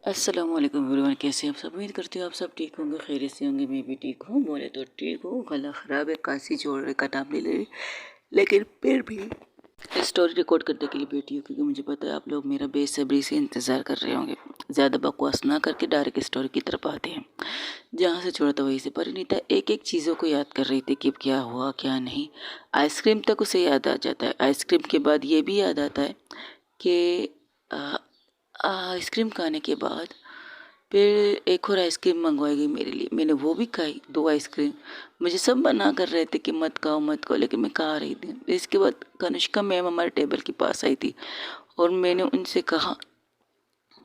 अस्सलाम वालेकुम एवरीवन। कैसे हैं आप सब? उम्मीद करती हूँ आप सब ठीक होंगे, खैरियत से होंगे। मैं भी ठीक हूँ, बोले तो ठीक हूँ। गला ख़राब है, काशी जोड़ का नाम ले रही, लेकिन फिर भी स्टोरी रिकॉर्ड करने के लिए बैठी हूँ, क्योंकि मुझे पता है आप लोग मेरा बेसब्री से इंतज़ार कर रहे होंगे। ज़्यादा बकवास ना करके डायरेक्ट स्टोरी की तरफ आते हैं। जहाँ से छोड़ा था वहीं से। परिणीता एक एक चीज़ों को याद कर रही थी कि क्या हुआ क्या नहीं। आइसक्रीम तक उसे याद आ जाता है। आइसक्रीम के बाद ये भी याद आता है कि आइसक्रीम खाने के बाद फिर एक और आइसक्रीम मंगवाई गई मेरे लिए। मैंने वो भी खाई, 2 आइसक्रीम। मुझे सब मना कर रहे थे कि मत खाओ मत खाओ, लेकिन मैं खा रही थी। इसके बाद कनिष्का मैम हमारे टेबल के पास आई थी और मैंने उनसे कहा,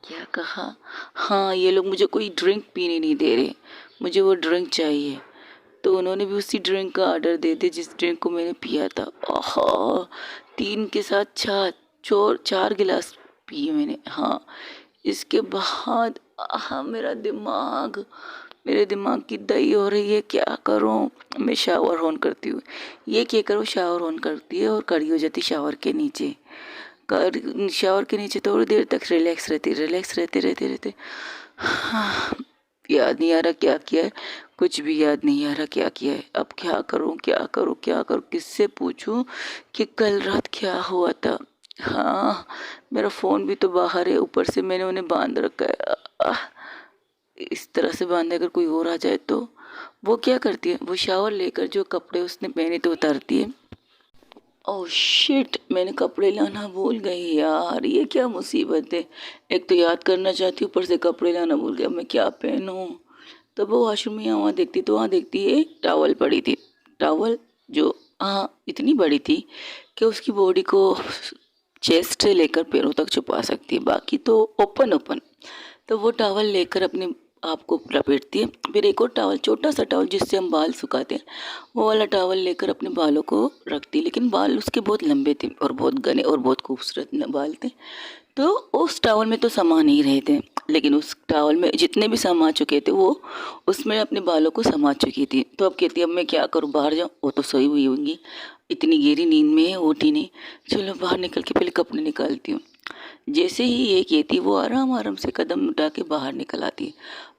क्या कहा, हाँ ये लोग मुझे कोई ड्रिंक पीने नहीं दे रहे, मुझे वो ड्रिंक चाहिए। तो उन्होंने भी उसी ड्रिंक का ऑर्डर दे दिया जिस ड्रिंक को मैंने पिया था। आहा, 3 के साथ 4 गिलास पिए मैंने। हाँ, इसके बाद मेरे दिमाग की दही हो रही है। क्या करूं? मैं शावर ऑन करती हूँ। ये क्या करूँ, शावर ऑन करती है और खड़ी हो जाती शावर के नीचे। शावर के नीचे थोड़ी देर तक रिलैक्स रहते रहते रहते। हाँ, याद नहीं आ रहा क्या किया है, कुछ भी याद नहीं आ रहा क्या किया है। अब क्या करूं क्या करूं क्या करूं, किससे पूछूं कि कल रात क्या हुआ था। हाँ, मेरा फ़ोन भी तो बाहर है, ऊपर से मैंने उन्हें बांध रखा है। इस तरह से बांधे अगर कोई और आ जाए तो। वो क्या करती है, वो शावर लेकर जो कपड़े उसने पहने तो उतारती है। ओह शिट, मैंने कपड़े लाना भूल गई यार, ये क्या मुसीबत है। एक तो याद करना चाहती हूँ, ऊपर से कपड़े लाना भूल गया। मैं क्या पहनूं? तब वो वॉशरूम में वहाँ देखती तो वहाँ देखती है टॉवल पड़ी थी। टॉवल जो, हाँ, इतनी बड़ी थी कि उसकी बॉडी को चेस्ट से लेकर पैरों तक छुपा सकती है, बाकी तो ओपन ओपन। तो वो टॉवल लेकर अपने आप को लपेटती है। फिर एक और टॉवल, छोटा सा टॉवल जिससे हम बाल सुखाते हैं, वो वाला टॉवल लेकर अपने बालों को रखती है। लेकिन बाल उसके बहुत लंबे थे और बहुत घने और बहुत खूबसूरत बाल थे। तो उस टॉवल में तो समा नहीं रहे थे, लेकिन उस टॉवल में जितने भी समा चुके थे वो उसमें अपने बालों को समा चुकी थी। तो अब कहती है, अब मैं क्या करूँ, बाहर जाऊँ? वो तो सोई हुई होंगी, इतनी गहरी नींद में है, उठी नहीं। चलो बाहर निकल के पहले कपड़े निकालती हूँ। जैसे ही ये कहती, वो आराम आराम से कदम उठा के बाहर निकल आती है।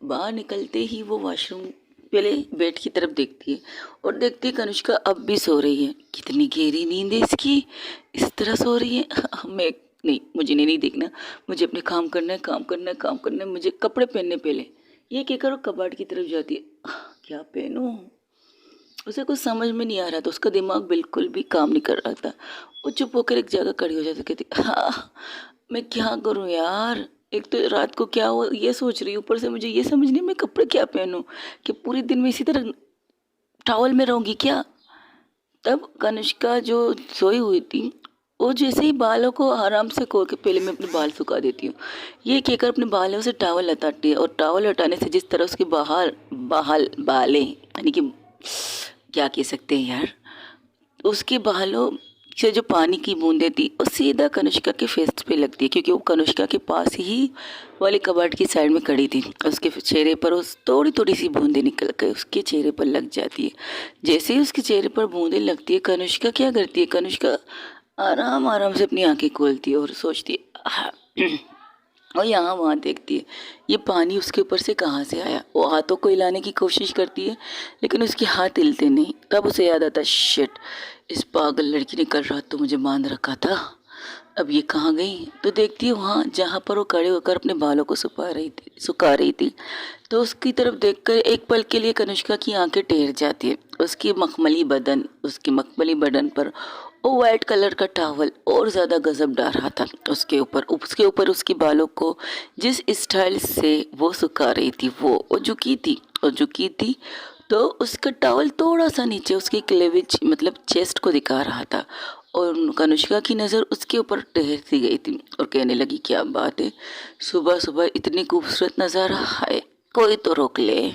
बाहर निकलते ही वो वॉशरूम पहले बेड की तरफ देखती है और देखती है कनिष्का अब भी सो रही है। कितनी गहरी नींद है इसकी, इस तरह सो रही है। मैं नहीं, मुझे नहीं देखना, मुझे अपने काम करना है, काम करना है, काम करना है, मुझे कपड़े पहनने पहले। ये क्या करो, कबाड़ की तरफ जाती है। क्या पहनूं? उसे कुछ समझ में नहीं आ रहा था, उसका दिमाग बिल्कुल भी काम नहीं कर रहा था। वो चुप होकर एक जगह खड़ी हो जाती, कहती, हाँ मैं क्या करूं यार, एक तो रात को क्या हो ये सोच रही हूँ, ऊपर से मुझे ये समझ नहीं मैं कपड़े क्या पहनूं, कि पूरे दिन में इसी तरह टॉवल में रहूंगी क्या। तब कनिष्का जो सोई हुई थी, वो जैसे ही बालों को आराम से खोल के, पहले मैं अपने बाल सुखा देती हूँ, ये कहकर अपने बालों से टॉवल हटाती है। और टॉवल हटाने से जिस तरह उसके बालें, यानी कि क्या कह सकते हैं यार, उसके बालों से जो पानी की बूंदें थी वो सीधा कनिष्का के फेस पे लगती है, क्योंकि वो कनिष्का के पास ही वाले कबाड़ की साइड में खड़ी थी। उसके चेहरे पर उस थोड़ी थोड़ी सी बूंदें निकल कर उसके चेहरे पर लग जाती है। जैसे ही उसके चेहरे पर बूंदें लगती है, कनिष्का क्या करती है, कनिष्का आराम आराम से अपनी आंखें खोलती है और सोचती है, और यहाँ वहाँ देखती है ये पानी उसके ऊपर से कहाँ से आया। वो हाथों को हिलाने की कोशिश करती है, लेकिन उसके हाथ हिलते नहीं। तब उसे याद आता, शिट, इस पागल लड़की ने कल रात तो मुझे बांध रखा था, अब ये कहाँ गई। तो देखती है वहाँ जहाँ पर वो खड़े होकर अपने बालों को सुखा रही थी। तो उसकी तरफ देखकर एक पल के लिए कनिष्का की आंखें टेर जाती है। उसके मखमली बदन पर वो वाइट कलर का टॉवल और ज़्यादा गजब डाल रहा था। उसके ऊपर उसके बालों को जिस स्टाइल से वो सुखा रही थी, वो झुकी थी। तो उसका टॉवल थोड़ा सा नीचे उसकी क्लेविज मतलब चेस्ट को दिखा रहा था। और कनिष्का की नज़र उसके ऊपर ठहरती गई थी और कहने लगी, क्या बात है, सुबह सुबह इतनी खूबसूरत नज़ारा है, कोई तो रोक ले।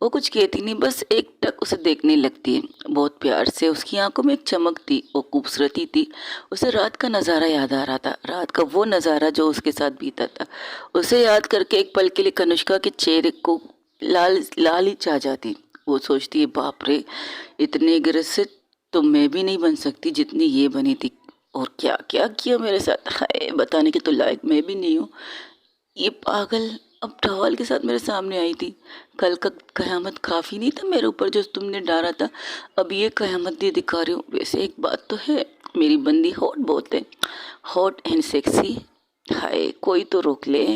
वो कुछ कहती नहीं, बस एक टक उसे देखने लगती है बहुत प्यार से। उसकी आंखों में एक चमक थी, वो खूबसूरती थी। उसे रात का नज़ारा याद आ रहा था, रात का वो नज़ारा जो उसके साथ बीता था। उसे याद करके एक पल के लिए कनिष्का के चेहरे को लाल लाल ही छा जाती। वो सोचती है, बाप रे, इतने गिरस तो मैं भी नहीं बन सकती जितनी ये बनी थी। और क्या क्या किया मेरे साथ, हाय बताने के तो लायक मैं भी नहीं हूँ। ये पागल अब टॉवल के साथ मेरे सामने आई थी। कल का कयामत काफ़ी नहीं था मेरे ऊपर जो तुमने डाला था, अब ये कयामत भी दिखा रहे हो। वैसे एक बात तो है, मेरी बंदी हॉट बहुत है, हॉट एंड सेक्सी। हाय कोई तो रोक ले।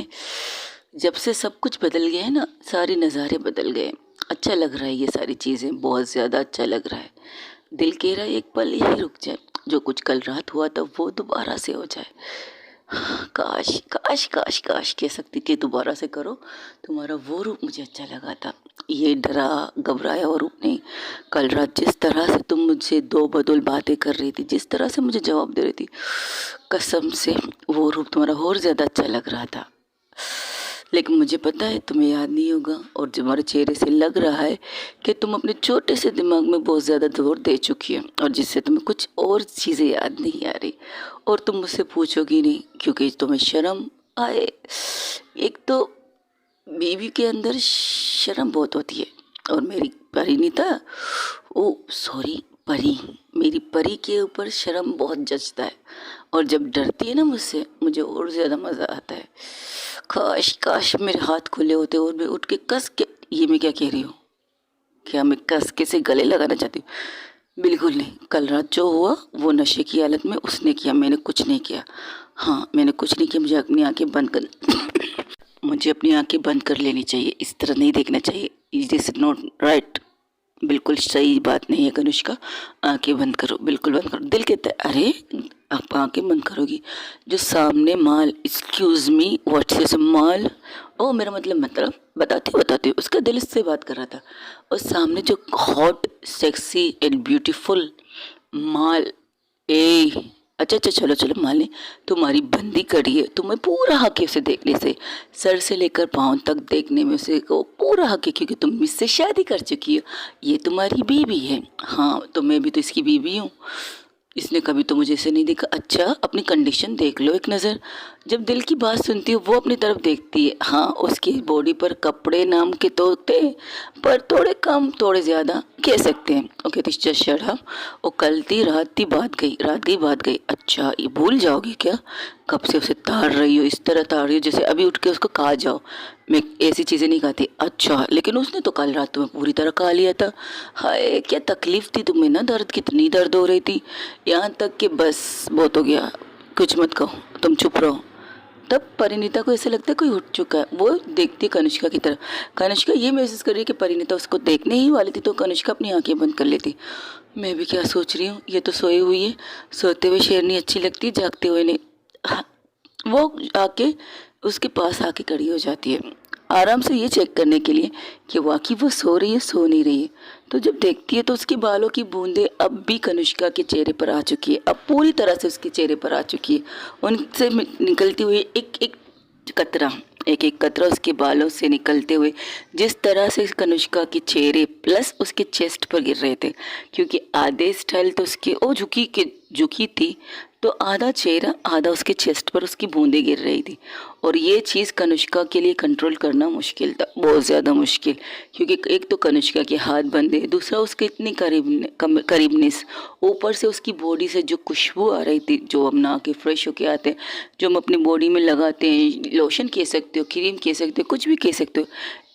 जब से सब कुछ बदल गया है ना, सारे नज़ारे बदल गए। अच्छा लग रहा है, ये सारी चीज़ें बहुत ज़्यादा अच्छा लग रहा है। दिल कह रहा है एक पल यही रुक जाए, जो कुछ कल रात हुआ था वो दोबारा से हो जाए। काश काश काश काश कह सकती कि दोबारा से करो, तुम्हारा वो रूप मुझे अच्छा लगा था। ये डरा घबराया हुआ रूप नहीं। कल रात जिस तरह से तुम मुझसे दो बदल बातें कर रही थी, जिस तरह से मुझे जवाब दे रही थी, कसम से वो रूप तुम्हारा और ज़्यादा अच्छा लग रहा था। लेकिन मुझे पता है तुम्हें याद नहीं होगा, और तुम्हारे चेहरे से लग रहा है कि तुम अपने छोटे से दिमाग में बहुत ज़्यादा जोर दे चुकी हो, और जिससे तुम्हें कुछ और चीज़ें याद नहीं आ रही, और तुम मुझसे पूछोगी नहीं क्योंकि तुम्हें शर्म आए। एक तो बीवी के अंदर शर्म बहुत होती है, और मेरी परिणीता, ओ सॉरी परी, मेरी परी के ऊपर शर्म बहुत जचता है, और जब डरती है ना मुझसे, मुझे और ज़्यादा मज़ा आता है। काश काश मेरे हाथ खुले होते और मैं उठ के कस के, ये मैं क्या कह रही हूँ, क्या मैं कस के से गले लगाना चाहती हूँ? बिल्कुल नहीं। कल रात जो हुआ वो नशे की हालत में उसने किया, मैंने कुछ नहीं किया। हाँ मैंने कुछ नहीं किया। मुझे अपनी आंखें बंद कर लेनी चाहिए, इस तरह नहीं देखना चाहिए। Is this not right? बिल्कुल सही बात नहीं है कनुष्का। आंखें बंद करो, बिल्कुल बंद करो। दिल कहता है अरे आप आंखें बंद करोगी, जो सामने माल, एक्सक्यूज मी व्हाट्स इज माल, ओ मेरा मतलब बताती उसका दिल इससे बात कर रहा था, और सामने जो हॉट सेक्सी एंड ब्यूटीफुल माल, ए अच्छा अच्छा चलो चलो मान लें तुम्हारी बंदी कड़ी है, तुम्हें पूरा हक है उसे देखने से, सर से लेकर पाँव तक देखने में उसे को पूरा हक है, क्योंकि तुम इससे शादी कर चुकी हो, ये तुम्हारी बीवी है। हाँ तो मैं भी तो इसकी बीवी हूँ, इसने कभी तो मुझे ऐसे नहीं देखा। अच्छा अपनी कंडीशन देख लो एक नज़र। जब दिल की बात सुनती है वो अपनी तरफ देखती है। हाँ उसकी बॉडी पर कपड़े नाम के तो थे, पर थोड़े कम थोड़े ज़्यादा कह सकते हैं। ओके तो शट वो कल थी रात थी बात गई। अच्छा ये भूल जाओगी क्या? कब से उसे ताड़ रही हो, इस तरह ताड़ रही हो जैसे अभी उठ के उसको कहा जाओ मैं ऐसी चीज़ें नहीं खाती। अच्छा लेकिन उसने तो कल रात तुम्हें पूरी तरह खा लिया था। हाय क्या तकलीफ थी तुम्हें ना, दर्द कितनी दर्द हो रही थी, यहाँ तक कि बस बहुत हो गया, कुछ मत कहो, तुम चुप रहो। तब परिणीता को ऐसा लगता है कोई उठ चुका है। वो देखती है कनिष्का की तरफ। कनिष्का ये महसूस कर रही है कि परिणीता उसको देखने ही वाली थी, तो कनिष्का अपनी आंखें बंद कर लेती। मैं भी क्या सोच रही हूँ, ये तो सोई हुई है, सोते हुए शेरनी अच्छी लगती, जागते हुए नहीं। हाँ, वो आके उसके पास आके खड़ी हो जाती है, आराम से ये चेक करने के लिए कि वाकई वो सो रही है सो नहीं रही है। तो जब देखती है तो उसके बालों की बूंदें अब भी कनिष्का के चेहरे पर आ चुकी है, अब पूरी तरह से उसके चेहरे पर आ चुकी है। उनसे निकलती हुई एक एक कतरा उसके बालों से निकलते हुए जिस तरह से कनिष्का के चेहरे प्लस उसके चेस्ट पर गिर रहे थे, क्योंकि आधे स्टाइल तो उसकी ओ झुकी थी, तो आधा चेहरा आधा उसके चेस्ट पर उसकी बूंदें गिर रही थी। और ये चीज़ कनिष्का के लिए कंट्रोल करना मुश्किल था, बहुत ज़्यादा मुश्किल, क्योंकि एक तो कनिष्का के हाथ बंधे, दूसरा उसके इतनी करीबनेस, ऊपर से उसकी बॉडी से जो खुशबू आ रही थी, जो हम नहा के फ्रेश होके आते हैं, जो हम अपनी बॉडी में लगाते हैं, लोशन कह सकते हो, क्रीम कह सकते हो, कुछ भी कह सकते हो।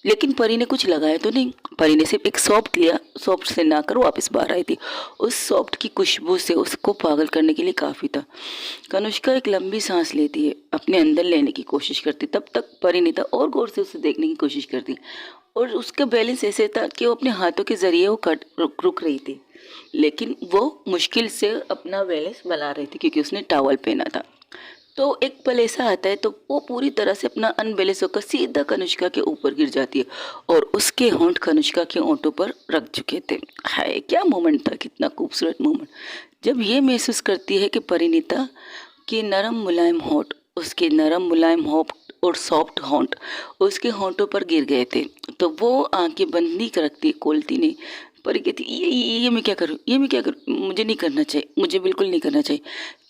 लेकिन परी ने कुछ लगाया तो नहीं, परी ने सिर्फ एक सॉफ्ट लिया, सॉफ्ट से नहाकर वापस बाहर आई थी। उस सॉफ्ट की खुशबू से उसको पागल करने के लिए काफ़ी था। कनुष्का एक लंबी सांस लेती है, अपने अंदर लेने की कोशिश करती, तब तक परिणीता और गौर से उसे देखने की कोशिश करती, और उसका बैलेंस ऐसे था कि वो अपने हाथों के जरिए वो रुक रही थी, लेकिन वो मुश्किल से अपना बैलेंस बना रही थी क्योंकि उसने टॉवल पहना था। तो एक पल ऐसा आता है तो वो पूरी तरह से अपना अनबैलेंस होकर सीधा कनिष्का के ऊपर गिर जाती है, और उसके होंठ कनिष्का के होंठों पर रख चुके थे। हाय क्या मोमेंट था, कितना खूबसूरत मोमेंट। जब ये महसूस करती है कि परिणीता के नरम मुलायम होंठ, उसके नरम मुलायम होंठ और सॉफ्ट होंठ उसके होंठों पर गिर गए थे, तो वो आंखें बंद नहीं रखती, खोलती नहीं। परी कहती ये मैं क्या करूँ, ये मैं क्या करूँ, मुझे नहीं करना चाहिए, मुझे बिल्कुल नहीं करना चाहिए।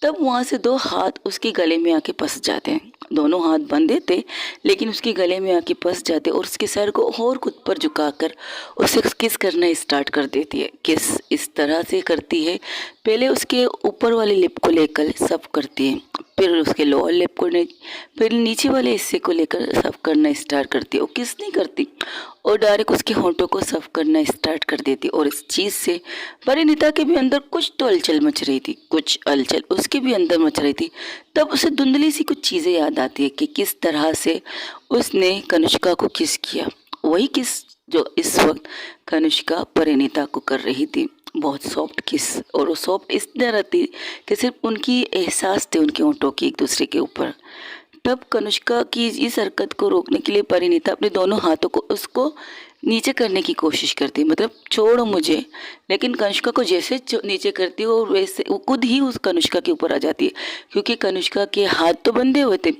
तब वहाँ से दो हाथ उसके गले में आके फंस जाते हैं, दोनों हाथ बंधे थे लेकिन उसके गले में आके फंस जाते, और उसके सर को और खुद पर झुकाकर उसे किस करना स्टार्ट कर देती है। किस इस तरह से करती है पहले उसके ऊपर वाले लिप को लेकर सफ करती है, फिर उसके लोअर लिप को नहीं, फिर नीचे वाले हिस्से को लेकर सफ करना स्टार्ट करती है। वो किस नहीं करती और डायरेक्ट उसके होंठों को सफ करना स्टार्ट कर देती। और इस चीज़ से परिणीता के भी अंदर कुछ तो हलचल मच रही थी, कुछ हलचल उसके भी अंदर मच रही थी। तब उसे धुंधली सी कुछ चीज़ें याद आती है कि किस तरह से उसने कनिष्का को किस किया, वही किस जो इस वक्त कनिष्का परिणीता को कर रही थी। बहुत सॉफ्ट किस, और वो सॉफ्ट इस तरह थी कि सिर्फ उनकी एहसास थे उनके होंठों की एक दूसरे के ऊपर। तब कनिष्का की इस हरकत को रोकने के लिए परिणीता अपने दोनों हाथों को उसको नीचे करने की कोशिश करती, मतलब छोड़ो मुझे, लेकिन कनिष्का को जैसे नीचे करती है और वैसे वो खुद ही उस कनिष्का के ऊपर आ जाती है, क्योंकि कनिष्का के हाथ तो बंधे हुए थे।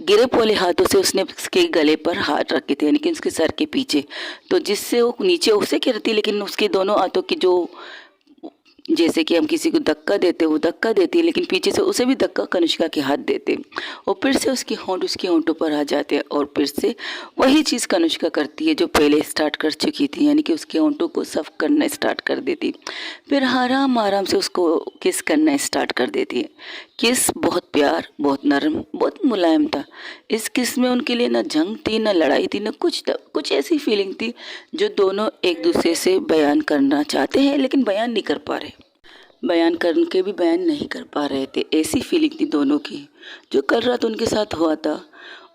गिरप वाले हाथों से उसने उसके गले पर हाथ रखे थे, यानी कि उसके सर के पीछे, तो जिससे वो नीचे उसे गिरती, लेकिन उसके दोनों हाथों की जो, जैसे कि हम किसी को धक्का देते वो धक्का देती है, लेकिन पीछे से उसे भी धक्का कनिष्का के हाथ देते और फिर से उसके होंठ उसके होंठों पर आ जाते हैं और फिर से वही चीज़ कनिष्का करती है जो पहले स्टार्ट कर चुकी थी, यानी कि उसके होंठों को सफ करना स्टार्ट कर देती, फिर आराम आराम से उसको किस करना स्टार्ट कर देती है। किस बहुत प्यार, बहुत नरम, बहुत मुलायम था। इस किस में उनके लिए न जंग थी, न लड़ाई थी, न कुछ था, कुछ ऐसी फीलिंग थी जो दोनों एक दूसरे से बयान करना चाहते हैं लेकिन बयान नहीं कर पा रहे, बयान करके भी बयान नहीं कर पा रहे थे। ऐसी फीलिंग थी दोनों की। जो कल रात उनके साथ हुआ था,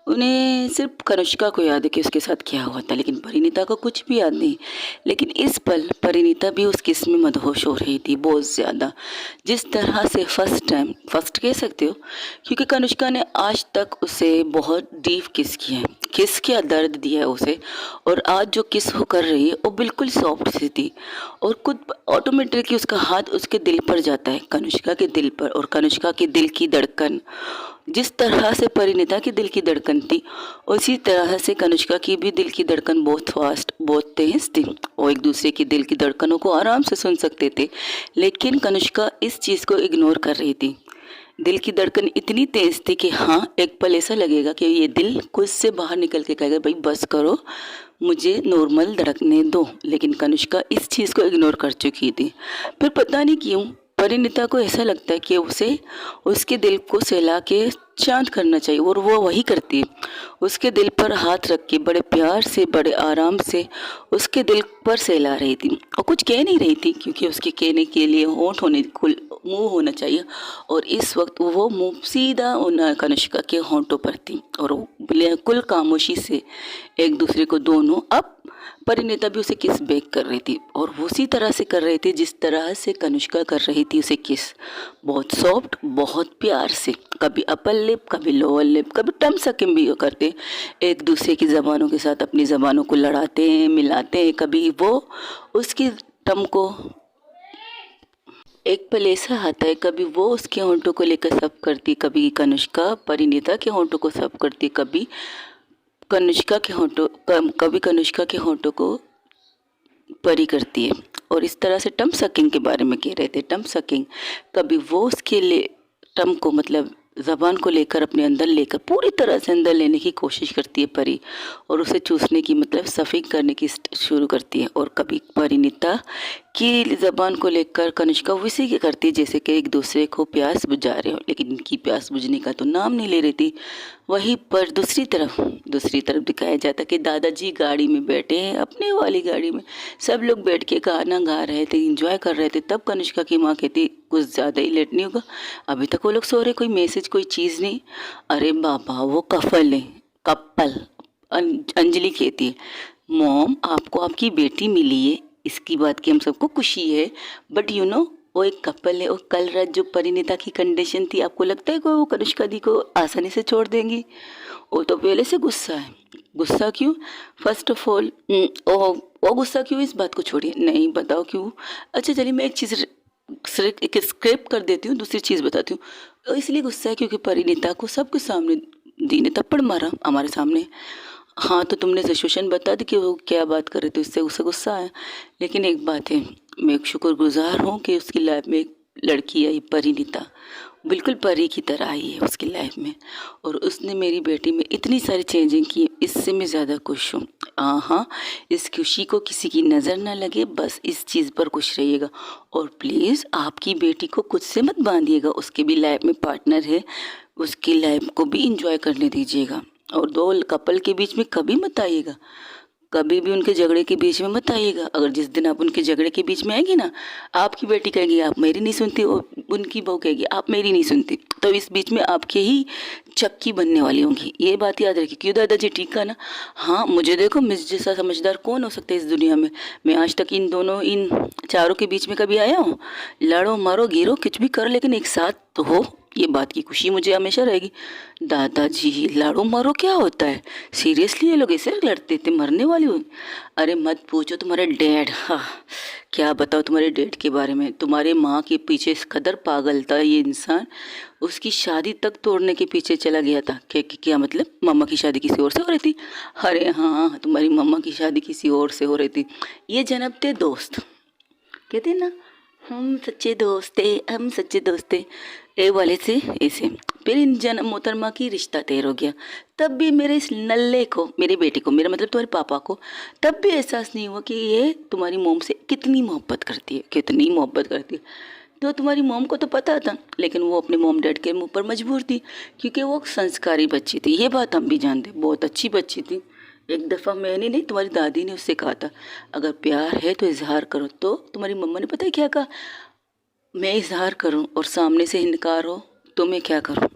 उन्हें सिर्फ कनिष्का को याद है कि उसके साथ क्या हुआ था, लेकिन परिणीता को कुछ भी याद नहीं। लेकिन इस पल परिणीता भी उस किस में मदहोश हो रही थी बहुत ज़्यादा। जिस तरह से फर्स्ट टाइम, फर्स्ट कह सकते हो, क्योंकि कनिष्का ने आज तक उसे बहुत डीप किस किया है, किस क्या दर्द दिया है उसे, और आज जो किस वो कर रही है वो बिल्कुल सॉफ्ट सी थी और खुद ऑटोमेटिकली उसका हाथ उसके दिल पर जाता है, कनिष्का के दिल पर। और कनिष्का के दिल की धड़कन, जिस तरह से परिणीता की दिल की धड़कन थी, उसी तरह से कनिष्का की भी दिल की धड़कन बहुत फास्ट, बहुत तेज थी। वो एक दूसरे की दिल की धड़कनों को आराम से सुन सकते थे, लेकिन कनिष्का इस चीज़ को इग्नोर कर रही थी। दिल की धड़कन इतनी तेज थी कि हाँ, एक पल ऐसा लगेगा कि ये दिल खुद से बाहर निकल के कहेगा भाई बस करो, मुझे नॉर्मल धड़कने दो, लेकिन कनिष्का इस चीज़ को इग्नोर कर चुकी थी। फिर पता नहीं क्यों परिणीता को ऐसा लगता है कि उसे उसके दिल को सहला के शांत करना चाहिए, और वो वही करती है। उसके दिल पर हाथ रख के बड़े प्यार से, बड़े आराम से उसके दिल पर सहला रही थी, और कुछ कह नहीं रही थी क्योंकि उसके कहने के लिए होंठ होने, मुंह होना चाहिए, और इस वक्त वो मुंह सीधा उन कनिष्का के होंठों पर थी, और वो बिल्कुल खामोशी से एक दूसरे को दोनों, अब परिणीता भी उसे किस बैक कर रही थी, और वो उसी तरह से कर रही थी जिस तरह से कनिष्का कर रही थी उसे किस, बहुत सॉफ्ट, बहुत प्यार से, कभी अपर लिप, कभी लोअर लिप, कभी टम सकिंग भी करते, एक दूसरे की ज़बानों के साथ अपनी ज़बानों को लड़ाते हैं, मिलाते हैं। कभी वो उसकी टम को, एक पल ऐसा आता है कभी वो उसके होंठों को लेकर सब करती, कभी कनिष्का परिणीता के होंठों को सब करती, कभी कनिष्का के होंठों, कभी कनिष्का के होंठों को परी करती है। और इस तरह से टम सकिंग के बारे में कह रहे थे, टम सकिंग, कभी वो उसके लिए टम को, मतलब ज़बान को लेकर अपने अंदर लेकर पूरी तरह से अंदर लेने की कोशिश करती है परी, और उसे चूसने की, मतलब सफिंग करने की शुरू करती है। और कभी परिणीता की ज़बान को लेकर कनिष्का वैसे ही करती है जैसे कि एक दूसरे को प्यास बुझा रहे हो, लेकिन इनकी प्यास बुझने का तो नाम नहीं ले रही थी। वहीं पर दूसरी तरफ दिखाया जाता कि दादाजी गाड़ी में बैठे हैं, अपने वाली गाड़ी में, सब लोग बैठ के गाना गा रहे थे, इंजॉय कर रहे थे। तब कनिष्का की माँ कहती कुछ ज़्यादा ही लेट नहीं होगा, अभी तक वो लोग सो रहे, कोई मैसेज कोई चीज़ नहीं। अरे बाबा वो कपल है, कपल। अंजलि कहती है मॉम आपको आपकी बेटी मिली है, इसकी बात की हम सबको खुशी है, बट यू नो वो एक कपल है। और कल रात जो परिणीता की कंडीशन थी, आपको लगता है कि वो कनिष्का दी को आसानी से छोड़ देंगी? वो तो पहले से गुस्सा है। गुस्सा क्यों? फर्स्ट ऑफ ऑल वो गुस्सा क्यों, इस बात को छोड़िए, नहीं बताओ क्यों। अच्छा चलिए मैं एक चीज़ एक स्क्रैप कर देती हूँ, दूसरी चीज़ बताती हूँ। इसलिए गुस्सा है क्योंकि परिणीता को सबके सामने दी ने थप्पड़ मारा हमारे सामने। हाँ तो तुमने सिचुएशन बता दी कि वो क्या बात कर रहे थे, इससे उसे गुस्सा आया। लेकिन एक बात है, मैं शुक्रगुजार हूँ कि उसकी लाइफ में लड़की आई परिणीता, बिल्कुल परी की तरह आई है उसकी लाइफ में, और उसने मेरी बेटी में इतनी सारी चेंजिंग की, इससे मैं ज़्यादा खुश हूँ। हाँ, इस खुशी को किसी की नज़र ना लगे, बस इस चीज़ पर खुश रहिएगा। और प्लीज़ आपकी बेटी को खुद से मत बांधिएगा, उसके भी लाइफ में पार्टनर है, उसकी लाइफ को भी इंजॉय करने दीजिएगा। और दो कपल के बीच में कभी मत आइएगा, कभी भी उनके झगड़े के बीच में मत आइएगा। अगर जिस दिन आप उनके झगड़े के बीच में आएगी ना, आपकी बेटी कहेगी आप मेरी नहीं सुनती, और उनकी बहू कहेगी आप मेरी नहीं सुनती, तो इस बीच में आपके ही चक्की बनने वाली होंगी। ये बात याद रखिए। क्यों दादाजी, ठीक है ना? हाँ, मुझे देखो, मुझ जैसा समझदार कौन हो सकता है इस दुनिया में। मैं आज तक इन चारों के बीच में कभी आया हूँ? लड़ो मारो गिरो कुछ भी करो, लेकिन एक साथ तो हो, ये बात की खुशी मुझे हमेशा रहेगी। दादाजी, लड़ो मारो क्या होता है? सीरियसली ये लोग ऐसे लड़ते थे? मरने वाली हो? अरे मत पूछो, तुम्हारे डैड, हाँ क्या बताओ तुम्हारे डैड के बारे में। तुम्हारे माँ के पीछे इस कदर पागल था ये इंसान, उसकी शादी तक तोड़ने के पीछे चला गया था। क्या मतलब? मम्मा की शादी किसी और से हो रही थी? अरे हाँ, तुम्हारी मम्मा की शादी किसी और से हो रही थी। ये जनाब थे दोस्त, कहते ना हम सच्चे दोस्त थे, हम सच्चे दोस्त थे, ए वाले से ऐसे। फिर इन जन्म मोहतरमा की रिश्ता तैयार हो गया। तब भी मेरे इस नल्ले को, मेरे बेटे को, मेरा मतलब तुम्हारे पापा को, तब भी एहसास नहीं हुआ कि ये तुम्हारी मोम से कितनी मोहब्बत करती है, कितनी मोहब्बत करती है। तो तुम्हारी मोम को तो पता था, लेकिन वो अपने मोम डैड के मुंह पर मजबूर थी, क्योंकि वो संस्कारी बच्ची थी। ये बात हम भी जानते, बहुत अच्छी बच्ची थी। एक दफ़ा मैंने नहीं, तुम्हारी दादी ने उससे कहा था, अगर प्यार है तो इजहार करो। तो तुम्हारी मम्मा ने पता है क्या कहा? मैं इजहार करूं और सामने से इनकार हो तो मैं क्या करूं?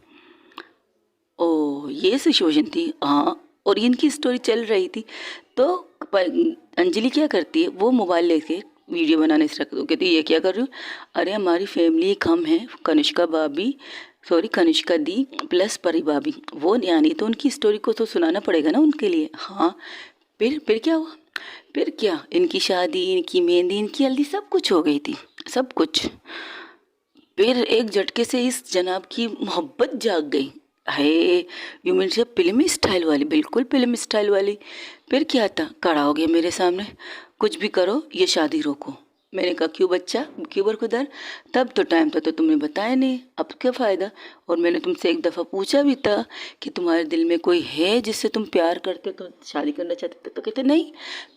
ओ, ये सिचुएशन थी। हाँ, और इनकी स्टोरी चल रही थी। तो अंजलि क्या करती है, वो मोबाइल लेके वीडियो बनाने से रख दो, कहती है ये क्या कर रही हूँ? अरे हमारी फैमिली कम है, कनिष्का भाभी, सॉरी कनिष्का दी प्लस परी भाभी, वो यानी तो उनकी स्टोरी को तो सुनाना पड़ेगा ना उनके लिए। हाँ, फिर क्या हुआ? फिर क्या, इनकी शादी, इनकी मेहंदी, इनकी हल्दी, सब कुछ हो गई थी, सब कुछ। फिर एक झटके से इस जनाब की मोहब्बत जाग गई है। यू मीन से फिल्मी स्टाइल वाली, बिल्कुल फिल्मी स्टाइल वाली। फिर क्या था, खड़ा हो गया मेरे सामने, कुछ भी करो ये शादी रोको। मैंने कहा क्यों बच्चा, क्यों बरखुदार? तब तो टाइम था तो तुमने बताया नहीं, अब क्या फ़ायदा? और मैंने तुमसे एक दफ़ा पूछा भी था कि तुम्हारे दिल में कोई है जिससे तुम प्यार करते तो शादी करना चाहते थे, तो कहते नहीं,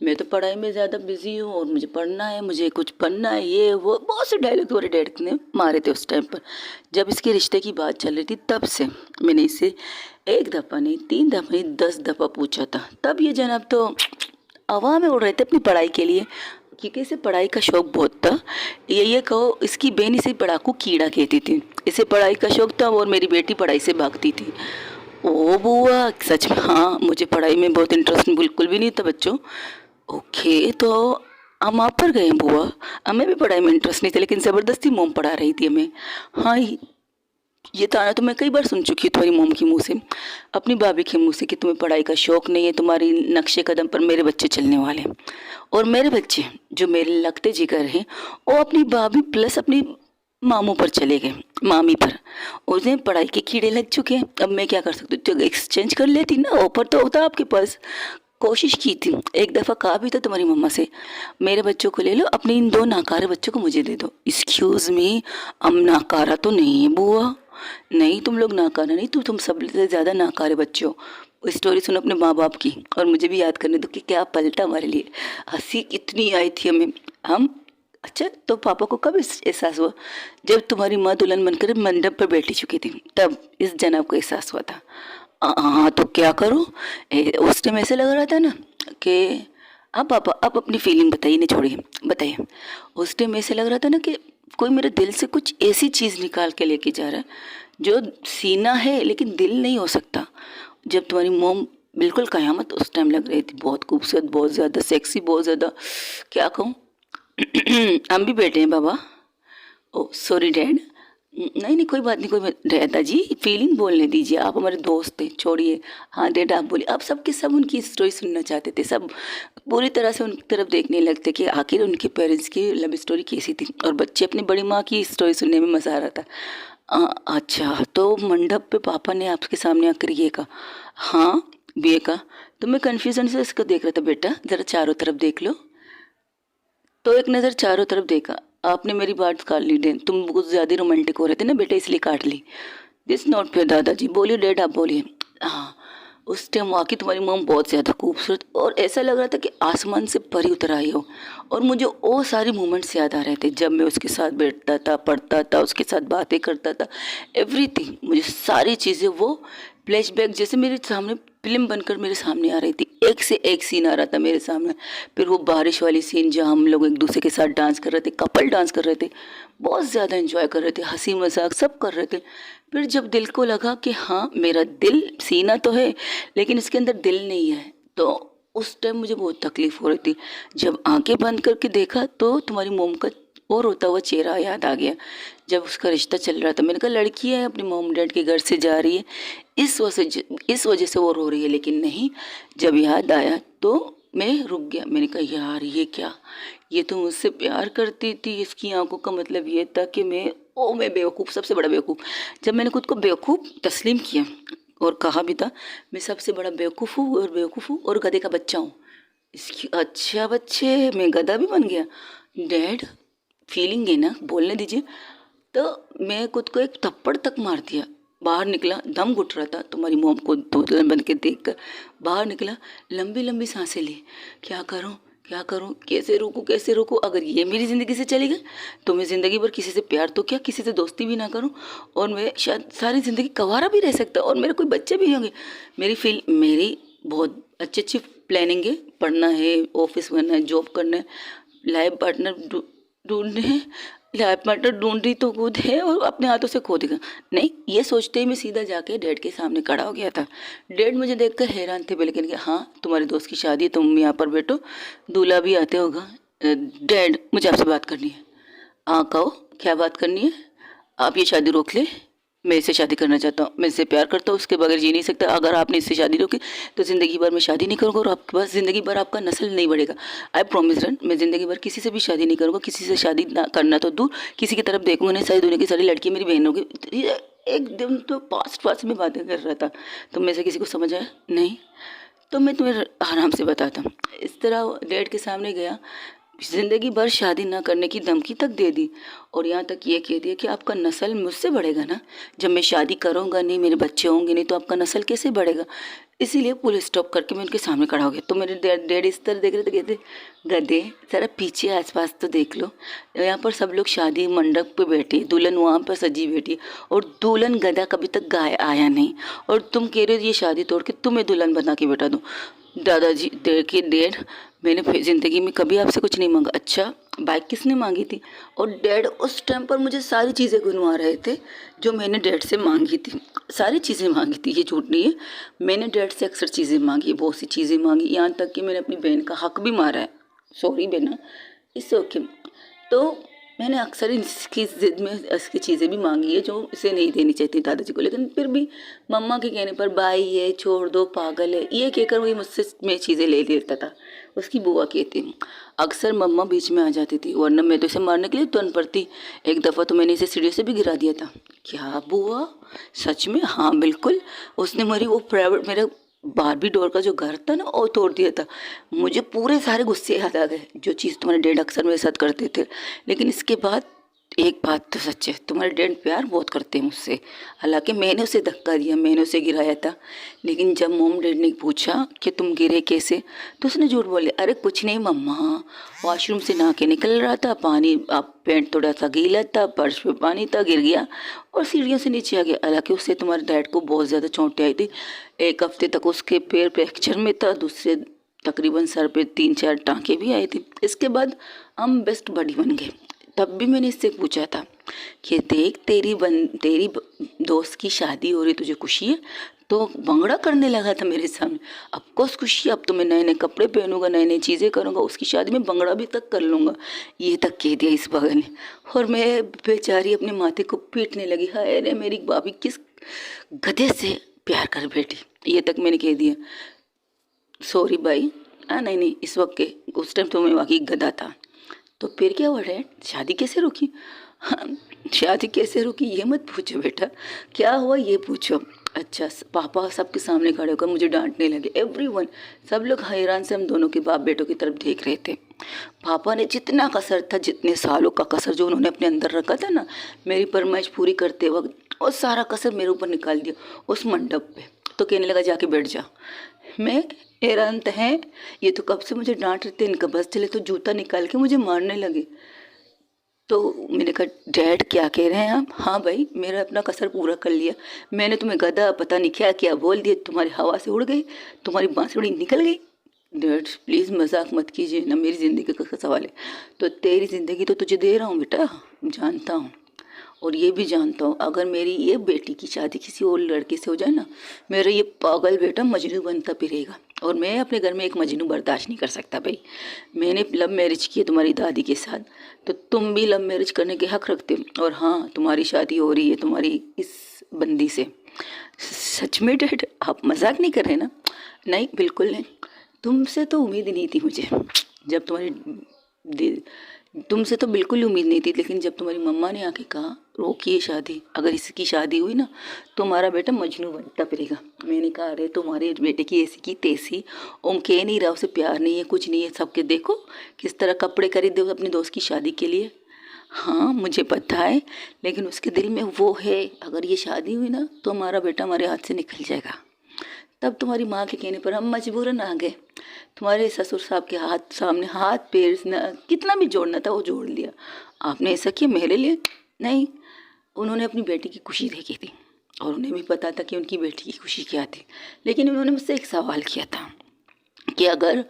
मैं तो पढ़ाई में ज़्यादा बिजी हूँ और मुझे पढ़ना है, मुझे कुछ बनना है, ये वो बहुत से डायलॉग तुम्हारे डैड ने मारे थे उस टाइम पर। जब इसके रिश्ते की बात चल रही थी तब से मैंने इसे एक दफ़ा नहीं, 3 दफ़ा नहीं, 10 दफ़ा पूछा था। तब ये जनाब तो हवा में उड़ रहे थे अपनी पढ़ाई के लिए, क्योंकि इसे पढ़ाई का शौक बहुत था। ये कहो, इसकी बहन इसे पढ़ाकू कीड़ा कहती थी। इसे पढ़ाई का शौक था और मेरी बेटी पढ़ाई से भागती थी। ओ बुआ, सच में? हाँ, मुझे पढ़ाई में बहुत इंटरेस्ट बिल्कुल भी नहीं था बच्चों। ओके, तो हम आप पर गए हैं बुआ, हमें भी पढ़ाई में इंटरेस्ट नहीं था, लेकिन ज़बरदस्ती मोम पढ़ा रही थी हमें। हाँ, ये ताना तो मैं कई बार सुन चुकी हूँ तुम्हारी मोम की मुँह से, अपनी भाभी के मुँह से, कि तुम्हें पढ़ाई का शौक नहीं है, तुम्हारी नक्शे कदम पर मेरे बच्चे चलने वाले हैं। और मेरे बच्चे जो मेरे लगते जिगर हैं, वो अपनी भाभी प्लस अपनी मामू पर चले गए, मामी पर। उन्हें पढ़ाई के कीड़े लग चुके हैं। अब मैं क्या कर सकती हूँ? तो एक्सचेंज कर लेती ना, ऑफर तो होता आपके पास। कोशिश की थी, एक दफ़ा कहा भी था तुम्हारी मम्मा से, मेरे बच्चों को ले लो, अपने इन 2 नाकारे बच्चों को मुझे दे दो। एक्सक्यूज़ मी, हम नाकारा तो नहीं है बुआ। नहीं, तुम लोग नाकारा नहीं, तुम सबसे ज़्यादा नाकारे बच्चे हो। वो स्टोरी सुनो अपने माँ बाप की, और मुझे भी याद करने दो कि क्या पलटा हमारे लिए। हंसी कितनी आई थी हमें। हम अच्छा, तो पापा को कब एहसास हुआ? जब तुम्हारी माँ दुल्हन बनकर मंडप पर बैठी चुकी थी, तब इस जनाब को एहसास हुआ था। हाँ, तो क्या करूँ? उस टाइम ऐसे लग रहा था ना कि अब पापा, अब अपनी फीलिंग बताइए, नहीं छोड़िए, बताइए। उस टाइम ऐसे लग रहा था ना कि कोई मेरे दिल से कुछ ऐसी चीज़ निकाल के लेके जा रहा है जो सीना है लेकिन दिल नहीं हो सकता। जब तुम्हारी मोम बिल्कुल कयामत उस टाइम लग रही थी, बहुत खूबसूरत, बहुत ज़्यादा सेक्सी, बहुत ज़्यादा, क्या कहूँ। हम भी बैठे हैं बाबा। ओ सॉरी डैड। नहीं नहीं, कोई बात नहीं, कोई बात, दादाजी फीलिंग बोलने दीजिए, आप हमारे दोस्त थे, छोड़िए। हाँ डैड, आप बोलिए। अब सबके सब उनकी स्टोरी सुनना चाहते थे, सब पूरी तरह से उनकी तरफ देखने लगते कि आखिर उनके पेरेंट्स की लव स्टोरी कैसी थी, और बच्चे अपनी बड़ी माँ की स्टोरी सुनने में मज़ा आ रहा था। अच्छा, तो मंडप पे पापा ने आपके सामने आकर ये कहा? हाँ, ये कहा। तो मैं कन्फ्यूजन से इसको देख रहा था, बेटा ज़रा चारों तरफ देख लो। तो एक नज़र चारों तरफ देखा। आपने मेरी बात काट ली डैड, तुम कुछ ज़्यादा रोमांटिक हो रहे थे ना बेटा, इसलिए काट ली। दिस नॉट फेयर दादाजी। बोलिए डैड, आप बोलिए। हाँ, उस टाइम वाकई तुम्हारी मॉम बहुत ज़्यादा खूबसूरत, और ऐसा लग रहा था कि आसमान से परी उतर आई हो। और मुझे वो सारे मोमेंट्स याद आ रहे थे जब मैं उसके साथ बैठता था, पढ़ता था, उसके साथ बातें करता था। एवरीथिंग, मुझे सारी चीज़ें वो फ्लैशबैक जैसे मेरे सामने फिल्म बनकर मेरे सामने आ रही थी। एक से एक सीन आ रहा था मेरे सामने। फिर वो बारिश वाली सीन जहाँ हम लोग एक दूसरे के साथ डांस कर रहे थे, कपल डांस कर रहे थे, बहुत ज़्यादा एंजॉय कर रहे थे, हंसी मजाक सब कर रहे थे। फिर जब दिल को लगा कि हाँ, मेरा दिल सीना तो है लेकिन इसके अंदर दिल नहीं है, तो उस टाइम मुझे बहुत तकलीफ हो रही थी। जब आंखें बंद करके देखा तो तुम्हारी मोम का वो रोता हुआ चेहरा याद आ गया, जब उसका रिश्ता चल रहा था। मैंने कहा लड़की है, अपने मोम डैड के घर से जा रही है, इस वजह से वो रो रही है। लेकिन नहीं, जब याद आया तो मैं रुक गया। मैंने कहा यार ये क्या, ये तो मुझसे प्यार करती थी। इसकी आंखों का मतलब ये था कि मैं बेवकूफ़, सबसे बड़ा बेवकूफ़। जब मैंने खुद को बेवकूफ़ तस्लीम किया और कहा भी था मैं सबसे बड़ा बेवकूफ़ हूँ और बेवकूफ़ हूँ और गधे का बच्चा हूँ, इसकी अच्छा बच्चे, मैं गधा भी बन गया। डैड, फीलिंग है ना, बोलने दीजिए। तो मैं खुद को एक थप्पड़ तक मार दिया। बाहर निकला, दम घुट रहा था तुम्हारी मोम को दुल्हन बन के देख कर। बाहर निकला, लंबी लंबी सांसें ली। क्या करूं, क्या करूं, कैसे रोकूं, कैसे रोकूं। अगर ये मेरी ज़िंदगी से चली गई तो मैं ज़िंदगी भर किसी से प्यार तो क्या, किसी से दोस्ती भी ना करूं, और मैं शायद सारी ज़िंदगी कंवारा भी रह सकता, और मेरे कोई बच्चे भी होंगे। मेरी बहुत अच्छी अच्छी प्लानिंग है। पढ़ना है, ऑफिस बनना है, जॉब करना है, लाइफ पार्टनर ढूंढने हैं। लाइफ पार्टनर ढूंढ रही तो खुद है और अपने हाथों से खो देगा। नहीं, ये सोचते ही मैं सीधा जाके डैड के सामने खड़ा हो गया था। डैड मुझे देखकर हैरान थे, लेकिन हाँ तुम्हारे दोस्त की शादी है, तुम यहाँ पर बैठो, दूल्हा भी आते होगा। डैड, मुझे आपसे बात करनी है। हाँ कहो, क्या बात करनी है। आप ये शादी रोक ले, मैं इससे शादी करना चाहता हूँ, मैं इससे प्यार करता हूँ, उसके बगैर जी नहीं सकता। अगर आपने इससे शादी रोकी तो ज़िंदगी भर मैं शादी नहीं करूँगा और आपके पास ज़िंदगी भर आपका नस्ल नहीं बढ़ेगा। आई प्रॉमिस रन, मैं ज़िंदगी भर किसी से भी शादी नहीं करूँगा, किसी से शादी ना करना तो दूर, किसी की तरफ देखूंगा नहीं। सारी दुनिया की सारी लड़की मेरी बहन होगी। एकदम तो फास्ट फास्ट में बातें कर रहा था। तुम में से किसी को समझ आया नहीं? तो मैं तुम्हें आराम से बताता हूँ। इस तरह डैड के सामने गया, ज़िंदगी भर शादी ना करने की धमकी तक दे दी, और यहाँ तक ये कह दिया कि आपका नस्ल मुझसे बढ़ेगा ना, जब मैं शादी करूँगा नहीं, मेरे बच्चे होंगे नहीं, तो आपका नस्ल कैसे बढ़ेगा। इसीलिए पुल स्टॉप करके मैं उनके सामने खड़ा हो गया। तो मेरे डैडी इस तरह देख रहे थे, कहते गधे ज़रा पीछे आसपास तो देख लो, यहाँ पर सब लोग शादी मंडप पे बैठे, दुल्हन वहाँ पर सजी बैठी है, और दुल्हन गधा कभी तक गाय आया नहीं, और तुम कह रहे हो ये शादी तोड़ के तुम्हें दुल्हन बना के बैठा दूँ। दादाजी देखिए डैड, मैंने ज़िंदगी में कभी आपसे कुछ नहीं मांगा। अच्छा, बाइक किसने मांगी थी? और डैड उस टाइम पर मुझे सारी चीज़ें गिनवा रहे थे जो मैंने डैड से मांगी थी। सारी चीज़ें मांगी थी, ये झूठ नहीं है। मैंने डैड से अक्सर चीज़ें मांगी, बहुत सी चीज़ें मांगी, यहाँ तक कि मैंने अपनी बहन का हक भी मारा है। सॉरी बहना, इट्स ओके। तो मैंने अक्सर इसकी ज़िद में इसकी चीज़ें भी मांगी है जो इसे नहीं देनी चाहिए दादाजी को, लेकिन फिर भी मम्मा के कहने पर भाई है, छोड़ दो, पागल है, ये कहकर वही मुझसे मैं चीज़ें ले लेता था। उसकी बुआ कहती, अक्सर मम्मा बीच में आ जाती थी, वरना मैं तो इसे मारने के लिए तुरंत पड़ती। एक दफ़ा तो मैंने इसे सीढ़ियों से भी गिरा दिया था। क्या बुआ, सच में? हाँ बिल्कुल, उसने मेरी वो प्राइवेट, मेरा बारबी डोर का जो घर था ना, वो तोड़ दिया था। मुझे पूरे सारे गुस्से याद आ गए, जो चीज़ तुम्हारे डैड अक्सर मेरे साथ करते थे। लेकिन इसके बाद एक बात तो सच है, तुम्हारे डैड प्यार बहुत करते हैं मुझसे। हालांकि मैंने उसे धक्का दिया, मैंने उसे गिराया था, लेकिन जब मोम डैड ने पूछा कि तुम गिरे कैसे, तो उसने झूठ बोले, अरे कुछ नहीं मम्मा, वॉशरूम से नहा के निकल रहा था, पानी आप पैंट थोड़ा सा गीला था, फर्श पे पानी था, गिर गया और सीढ़ियों से नीचे आ गया। हालांकि उससे तुम्हारे डैड को बहुत ज़्यादा चोटें आई थी। एक हफ्ते तक उसके पैर फ्रैक्चर में था, दूसरे तकरीबन सर पे 3-4 टाँके भी आए थे। इसके बाद हम बेस्ट बडी बन गए। तब भी मैंने इससे पूछा था कि देख, तेरी दोस्त की शादी हो रही, तुझे खुशी है? तो भंगड़ा करने लगा था मेरे सामने। अब कोस खुशी, अब तो मैं नए नए कपड़े पहनूंगा, नई नई चीज़ें करूंगा, उसकी शादी में भंगड़ा भी तक कर लूँगा, ये तक कह दिया इस बगल ने। और मैं बेचारी अपने माथे को पीटने लगी, हाय रे मेरी भाभी किस गधे से प्यार कर बैठी, ये तक मैंने कह दिया। सॉरी भाई। हाँ नहीं नहीं, इस वक्त के उस टाइम तो मैं वाकई गधा था। तो फिर क्या हुआ डैड, शादी कैसे रुकी? हाँ, शादी कैसे रुकी ये मत पूछो बेटा, क्या हुआ ये पूछो। अच्छा, पापा सबके सामने खड़े होकर मुझे डांटने लगे। एवरीवन, सब लोग हैरान से हम दोनों के बाप बेटों की तरफ देख रहे थे। पापा ने जितना कसर था, जितने सालों का कसर जो उन्होंने अपने अंदर रखा था ना मेरी फरमाइश पूरी करते वक्त, और सारा कसर मेरे ऊपर निकाल दिया उस मंडप पे। तो कहने लगा जाके बैठ जा। मैं मेरा अंत है, ये तो कब से मुझे डांट रहे थे, इनका बस चले तो जूता निकाल के मुझे मारने लगे। तो मैंने कहा डैड क्या कह रहे हैं आप? हाँ भाई, मेरा अपना कसर पूरा कर लिया, मैंने तुम्हें गधा पता नहीं क्या क्या बोल दिया, तुम्हारी हवा से उड़ गई, तुम्हारी बांसुड़ी निकल गई। डैड प्लीज़ मजाक मत कीजिए ना, मेरी ज़िंदगी का सवाल है। तो तेरी ज़िंदगी तो तुझे दे रहा हूँ बेटा, जानता हूँ, और ये भी जानता हूँ अगर मेरी ये बेटी की शादी किसी और लड़के से हो जाए ना, मेरा ये पागल बेटा मजनू बनता फिरेगा, और मैं अपने घर में एक मजनू बर्दाश्त नहीं कर सकता भाई। मैंने लव मैरिज की है तुम्हारी दादी के साथ, तो तुम भी लव मैरिज करने के हक रखते हो। और हाँ, तुम्हारी शादी हो रही है तुम्हारी इस बंदी से। सच में डैड आप मजाक नहीं कर रहे ना? नहीं बिल्कुल नहीं, तुमसे तो उम्मीद नहीं थी मुझे, जब तुमसे तो बिल्कुल ही उम्मीद नहीं थी, लेकिन जब तुम्हारी मम्मा ने आके कहा रोकिए शादी, अगर इसकी शादी हुई ना तो हमारा बेटा मजनू बनता फिरेगा। मैंने कहा अरे तुम्हारे बेटे की ऐसी की तैसी, ओम कह नहीं रहा उसे प्यार नहीं है कुछ नहीं है, सबके देखो किस तरह कपड़े खरीदे हो अपनी दोस्त की शादी के लिए। हाँ मुझे पता है, लेकिन उसके दिल में वो है, अगर ये शादी हुई ना तो हमारा बेटा हमारे हाथ से निकल जाएगा। तब तुम्हारी माँ के कहने पर हम मजबूरन आ गए, तुम्हारे ससुर साहब के हाथ सामने हाथ पैर न कितना भी जोड़ना था वो जोड़ लिया। आपने ऐसा किया मेरे लिए? नहीं, उन्होंने अपनी बेटी की खुशी देखी थी, और उन्हें भी पता था कि उनकी बेटी की खुशी क्या थी, लेकिन उन्होंने मुझसे एक सवाल किया था कि अगर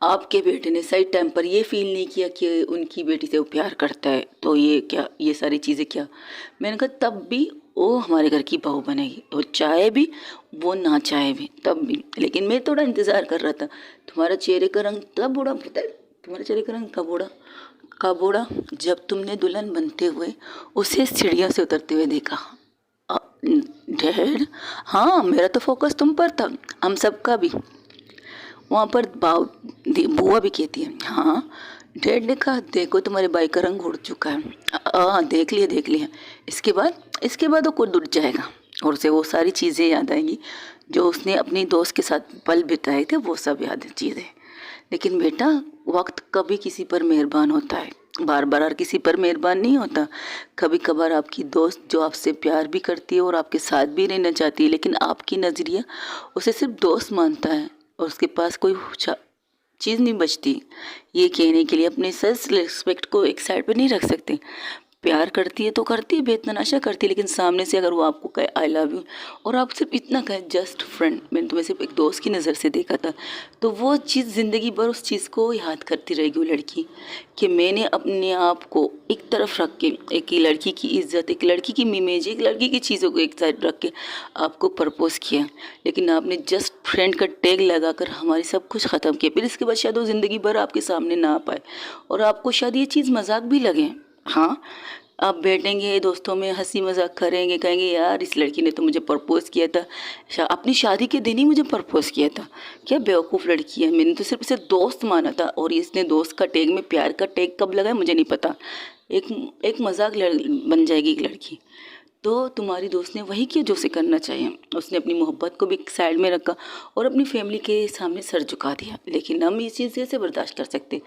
आपके बेटे ने सही टाइम पर ये फील नहीं किया कि उनकी बेटी से वो प्यार करता है, तो ये क्या, ये सारी चीज़ें क्या? मैंने कहा तब भी वो हमारे घर की बहू बनेगी, वो चाहे भी वो ना चाहे भी तब भी। लेकिन मैं थोड़ा इंतज़ार कर रहा था, तुम्हारा चेहरे का रंग तब उड़ा, पता है तुम्हारे चेहरे का रंग कब उड़ा? कब उड़ा? जब तुमने दुल्हन बनते हुए उसे सीढ़ियों से उतरते हुए देखा। अ, डैड हाँ, मेरा तो फोकस तुम पर था, हम सबका भी। वहाँ पर बुआ भी कहती है हाँ। डैड ने कहा देखो तुम्हारे भाई का रंग उड़ चुका है। हाँ देख लिया देख लिया। इसके बाद वो खुद उड़ जाएगा, और उसे वो सारी चीज़ें याद आएंगी जो उसने अपनी दोस्त के साथ पल बिताए थे, वो सब याद चीज़ें। लेकिन बेटा वक्त कभी किसी पर मेहरबान होता है, बार बार हर किसी पर मेहरबान नहीं होता। कभी कभार आपकी दोस्त जो आपसे प्यार भी करती है और आपके साथ भी रहना चाहती है, लेकिन आपकी नज़रिया उसे सिर्फ दोस्त मानता है, और उसके पास कोई चीज़ नहीं बचती ये कहने के लिए अपने सेल्फ रिस्पेक्ट को एक साइड पे नहीं रख सकते। प्यार करती है तो करती है, बेतनाशा करती है, लेकिन सामने से अगर वो आपको कहे आई लव यू और आप सिर्फ इतना कहे जस्ट फ्रेंड, मैंने तुम्हें सिर्फ एक दोस्त की नज़र से देखा था, तो वो चीज़ ज़िंदगी भर उस चीज़ को याद करती रहेगी वो लड़की, कि मैंने अपने आप को एक तरफ रख के, एक लड़की की इज्जत, एक लड़की की इमेज, एक लड़की की चीज़ों को एक साइड रख के आपको प्रपोज किया, लेकिन आपने जस्ट फ्रेंड का टैग लगाकर हमारी सब कुछ ख़त्म किया। फिर इसके बाद शायद वो ज़िंदगी भर आपके सामने ना आ पाए, और आपको शायद ये चीज़ मजाक भी लगे। हाँ, आप बैठेंगे दोस्तों में हंसी मजाक करेंगे, कहेंगे यार इस लड़की ने तो मुझे प्रपोज़ किया था, अपनी शादी के दिन ही मुझे प्रपोज़ किया था, क्या बेवकूफ़ लड़की है, मैंने तो सिर्फ इसे दोस्त माना था, और इसने दोस्त का टैग में प्यार का टैग कब लगाया मुझे नहीं पता। एक मजाक बन जाएगी एक लड़की। तो तुम्हारी दोस्त ने वही किया जो उसे करना चाहिए, उसने अपनी मोहब्बत को भी एक साइड में रखा और अपनी फैमिली के सामने सर झुका दिया। लेकिन हम इस चीज़ से बर्दाश्त कर सकते,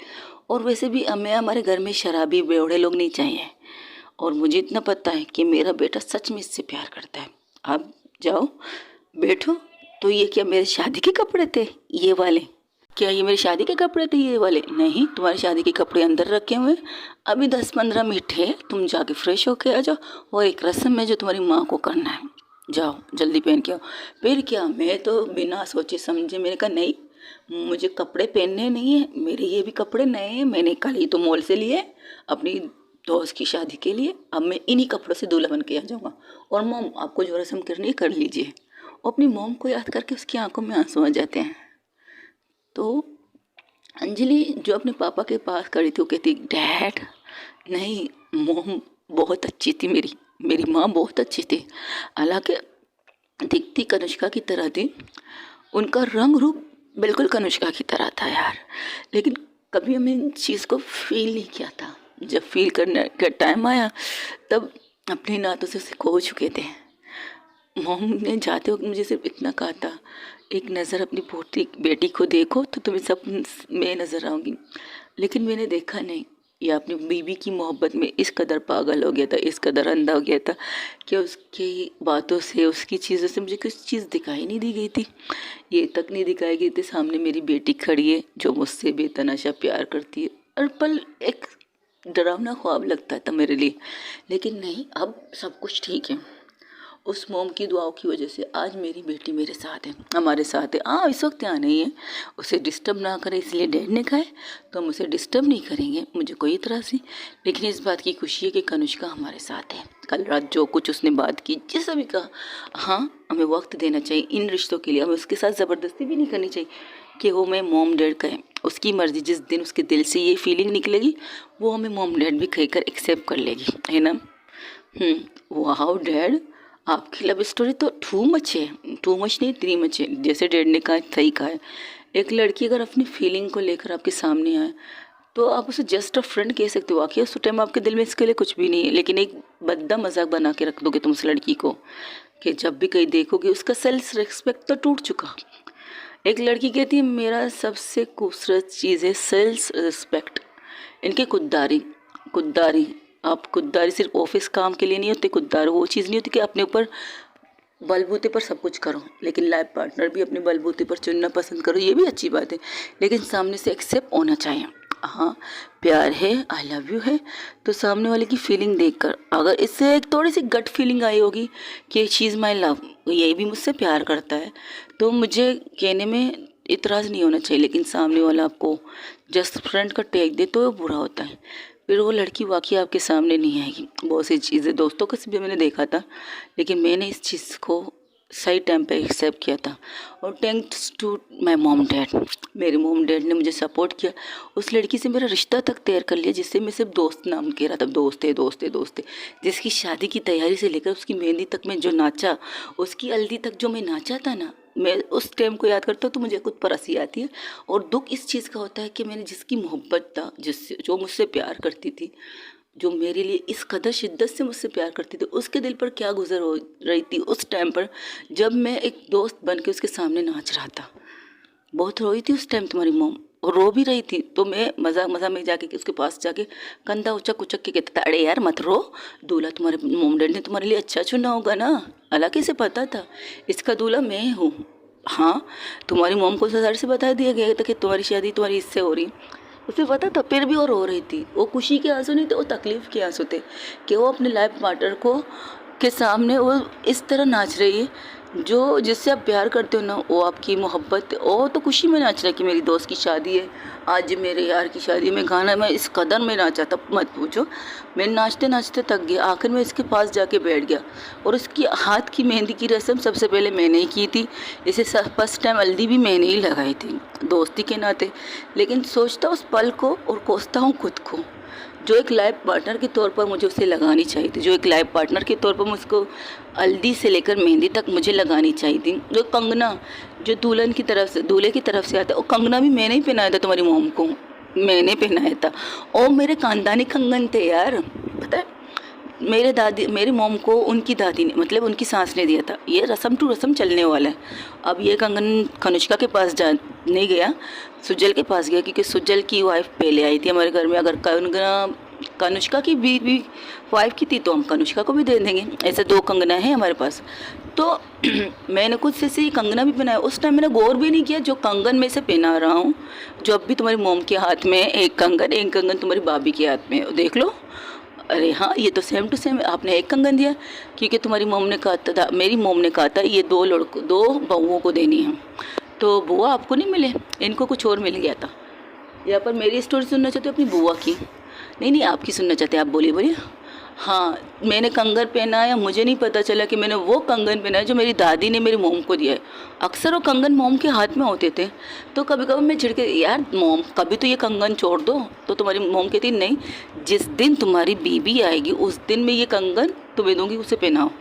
और वैसे भी हमें हमारे घर में शराबी बेवड़े लोग नहीं चाहिए, और मुझे इतना पता है कि मेरा बेटा सच में इससे प्यार करता है। आप जाओ बैठो। तो ये क्या मेरे शादी के कपड़े थे ये वाले? क्या ये मेरी शादी के कपड़े थे ये वाले? नहीं, तुम्हारी शादी के कपड़े अंदर रखे हुए, अभी 10-15 मिनट है, तुम जाके फ्रेश होके आ जाओ, और एक रस्म है जो तुम्हारी माँ को करना है, जाओ जल्दी पहन के आओ। फिर क्या, मैं तो बिना सोचे समझे मैंने कहा नहीं, मुझे कपड़े पहनने नहीं है, मेरे ये भी कपड़े नए हैं, मैंने कल ही तो मॉल से लिए अपनी दोस्त की शादी के लिए, अब मैं इन्हीं कपड़ों से दूल्हा बन के आ जाऊँगा। और मोम आपको जो रस्म करनी है कर लीजिए। और अपनी मोम को याद करके उसकी आंखों में आंसू आ जाते हैं। तो अंजलि जो अपने पापा के पास खड़ी थी वो कहती डैड नहीं, मोम बहुत अच्छी थी, मेरी माँ बहुत अच्छी थी, हालांकि दिखती कनिष्का की तरह थी, उनका रंग रूप बिल्कुल कनिष्का की तरह था यार, लेकिन कभी हमने इन चीज़ को फील नहीं किया था। जब फील करने का टाइम आया तब अपने नातों से उसे खो चुके थे। मॉम ने जाते वक्त मुझे सिर्फ इतना कहा था, एक नज़र अपनी पोती बेटी को देखो तो तुम्हें सब मैं नज़र आऊँगी। लेकिन मैंने देखा नहीं, ये अपनी बीवी की मोहब्बत में इस कदर पागल हो गया था, इस कदर अंधा हो गया था कि उसकी बातों से, उसकी चीज़ों से मुझे कुछ चीज़ दिखाई नहीं दी गई थी। ये तक नहीं दिखाई गई थी सामने मेरी बेटी खड़ी है जो मुझसे बेतहाशा प्यार करती है, और पल एक डरावना ख्वाब लगता था मेरे लिए। लेकिन नहीं, अब सब कुछ ठीक है। उस मोम की दुआओं की वजह से आज मेरी बेटी मेरे साथ है, हमारे साथ है। हाँ, इस वक्त यहाँ नहीं है, उसे डिस्टर्ब ना करें इसलिए डैड ने कहा है, तो हम उसे डिस्टर्ब नहीं करेंगे, मुझे कोई इतराज़ नहीं। लेकिन इस बात की खुशी है कि कनुष्का हमारे साथ है। कल रात जो कुछ उसने बात की, जैसा भी कहा, हाँ हमें वक्त देना चाहिए इन रिश्तों के लिए। हमें उसके साथ ज़बरदस्ती भी नहीं करनी चाहिए कि वो मैं मोम डैड कहें। उसकी मर्ज़ी, जिस दिन उसके दिल से ये फीलिंग निकलेगी वो हमें मोम डैड भी कहकर एक्सेप्ट कर लेगी, है ना। वाह डैड, आपकी लव स्टोरी तो टू मच है, टू मच नहीं, थ्री मच है। जैसे डैड ने कहा, सही कहा है। एक लड़की अगर अपनी फीलिंग को लेकर आपके सामने आए तो आप उसे जस्ट अ फ्रेंड कह सकते हो। वाकई उस टाइम आपके दिल में इसके लिए कुछ भी नहीं है, लेकिन एक भद्दा मजाक बना के रख दोगे तुम उस लड़की को कि जब भी कहीं देखोगे उसका सेल्फ रिस्पेक्ट तो टूट चुका। एक लड़की कहती है मेरा सबसे खूबसूरत चीज़ है सेल्फ रिस्पेक्ट। इनकी खुददारी, खुददारी, आप खुददारी सिर्फ ऑफिस काम के लिए नहीं होती। खुददारी वो चीज़ नहीं होती कि अपने ऊपर बलबूते पर सब कुछ करो, लेकिन लाइफ पार्टनर भी अपने बलबूते पर चुनना पसंद करो, ये भी अच्छी बात है। लेकिन सामने से एक्सेप्ट होना चाहिए। हाँ, प्यार है, आई लव यू है, तो सामने वाले की फीलिंग देखकर अगर इससे एक थोड़ी सी गट फीलिंग आई होगी कि शी इज़ माई लव, ये भी मुझसे प्यार करता है, तो मुझे कहने में इतराज़ नहीं होना चाहिए। लेकिन सामने वाला आपको जस्ट फ्रेंड का टैग दे तो वो बुरा होता है, फिर वो लड़की वाकई आपके सामने नहीं आएगी। बहुत सी चीज़ें दोस्तों का भी मैंने देखा था, लेकिन मैंने इस चीज़ को सही टाइम पे एक्सेप्ट किया था। और thanks to my mom dad, मेरे मॉम डैड ने मुझे सपोर्ट किया। उस लड़की से मेरा रिश्ता तक तैयार कर लिया जिससे मैं सिर्फ दोस्त नाम कह रहा था, दोस्त है दोस्त है दोस्त है। जिसकी शादी की तैयारी से लेकर उसकी मेहंदी तक मैं जो नाचा, उसकी हल्दी तक जो मैं नाचा था ना, मैं उस टाइम को याद करता हूँ तो मुझे खुद पर हंसी आती है। और दुख इस चीज़ का होता है कि मैंने जिसकी मोहब्बत था, जिससे जो मुझसे प्यार करती थी, जो मेरे लिए इस कदर शिद्दत से मुझसे प्यार करती थी, उसके दिल पर क्या गुजर हो रही थी उस टाइम पर जब मैं एक दोस्त बन के उसके सामने नाच रहा था। बहुत रोई थी उस टाइम तुम्हारी मोम, और रो भी रही थी। तो मैं मज़ा मज़ा में जाके उसके पास जाके कंधा उचक उचक के कहता था, अरे यार मत रो, दूल्हा तुम्हारे मोम डैड ने तुम्हारे लिए अच्छा चुना होगा ना। हालांकि इसे पता था इसका दूल्हा मैं हूँ। हाँ, तुम्हारी मोम को ससुराल से बता दिया गया था कि तुम्हारी शादी तुम्हारी इससे हो रही, उसे पता था, फिर भी वो रो रही थी। वो खुशी के आंसू नहीं थे, वो तकलीफ़ के आंसू थे कि वो अपने लाइफ पार्टनर को के सामने वो इस तरह नाच रही है जो जिससे आप प्यार करते हो ना, वो आपकी मोहब्बत, वो तो खुशी में नाच रहा है कि मेरी दोस्त की शादी है, आज मेरे यार की शादी में गाना, मैं इस कदर में नाचा था मत पूछो। मैं नाचते नाचते थक गया, आखिर में इसके पास जाके बैठ गया। और उसकी हाथ की मेहंदी की रस्म सबसे पहले मैंने ही की थी, इसे फर्स्ट टाइम हल्दी भी मैंने ही लगाई थी दोस्ती के नाते। लेकिन सोचता उस पल को और कोसता हूँ खुद को, जो एक लाइफ पार्टनर के तौर पर मुझे उसे लगानी चाहिए थी, जो एक लाइफ पार्टनर के तौर पर मुझको हल्दी से लेकर मेहंदी तक मुझे लगानी चाहिए थी। जो कंगना जो दुल्हन की तरफ से, दूल्हे की तरफ से आता है, वो कंगना भी मैंने ही पहनाया था तुम्हारी मोम को, मैंने पहनाया था। और मेरे खानदानी कंगन थे यार, पता है मेरे दादी, मेरी मोम को उनकी दादी ने, मतलब उनकी सास ने दिया था। ये रस्म टू रस्म चलने वाला है। अब ये कंगन कनुष्का के पास जा नहीं गया, सुजल के पास गया, क्योंकि सुजल की वाइफ पहले आई थी हमारे घर में। अगर कंगना कनुष्का की भी वाइफ की थी तो हम कनुष्का को भी दे देंगे। ऐसे दो कंगना है हमारे पास। तो मैंने खुद से ही कंगना भी पहनाया। उस टाइम मैंने गौर भी नहीं किया जो कंगन में से पहना रहा हूँ, जो अब भी तुम्हारी मोम के हाथ में एक कंगन तुम्हारी भाभी के हाथ में, देख लो। अरे हाँ, ये तो सेम टू सेम, आपने एक कंगन दिया, क्योंकि तुम्हारी मोम ने कहा था, मेरी मोम ने कहा था ये दो बहुओं को देनी है, तो बुआ आपको नहीं मिले, इनको कुछ और मिल गया था। यहाँ पर मेरी स्टोरी सुनना चाहते हो अपनी बुआ की? नहीं, आपकी सुनना चाहते हैं, आप बोलिए बोलिए। हाँ, मैंने कंगन पहनाया, मुझे नहीं पता चला कि मैंने वो कंगन पहनाया जो मेरी दादी ने मेरी मोम को दिया है। अक्सर वो कंगन मोम के हाथ में होते थे, तो कभी कभी मैं झिड़के, यार मोम कभी तो ये कंगन छोड़ दो। तो तुम्हारी मोम कहती नहीं, जिस दिन तुम्हारी बीबी आएगी उस दिन मैं ये कंगन तुम्हें दूंगी, उसे पहनाओ।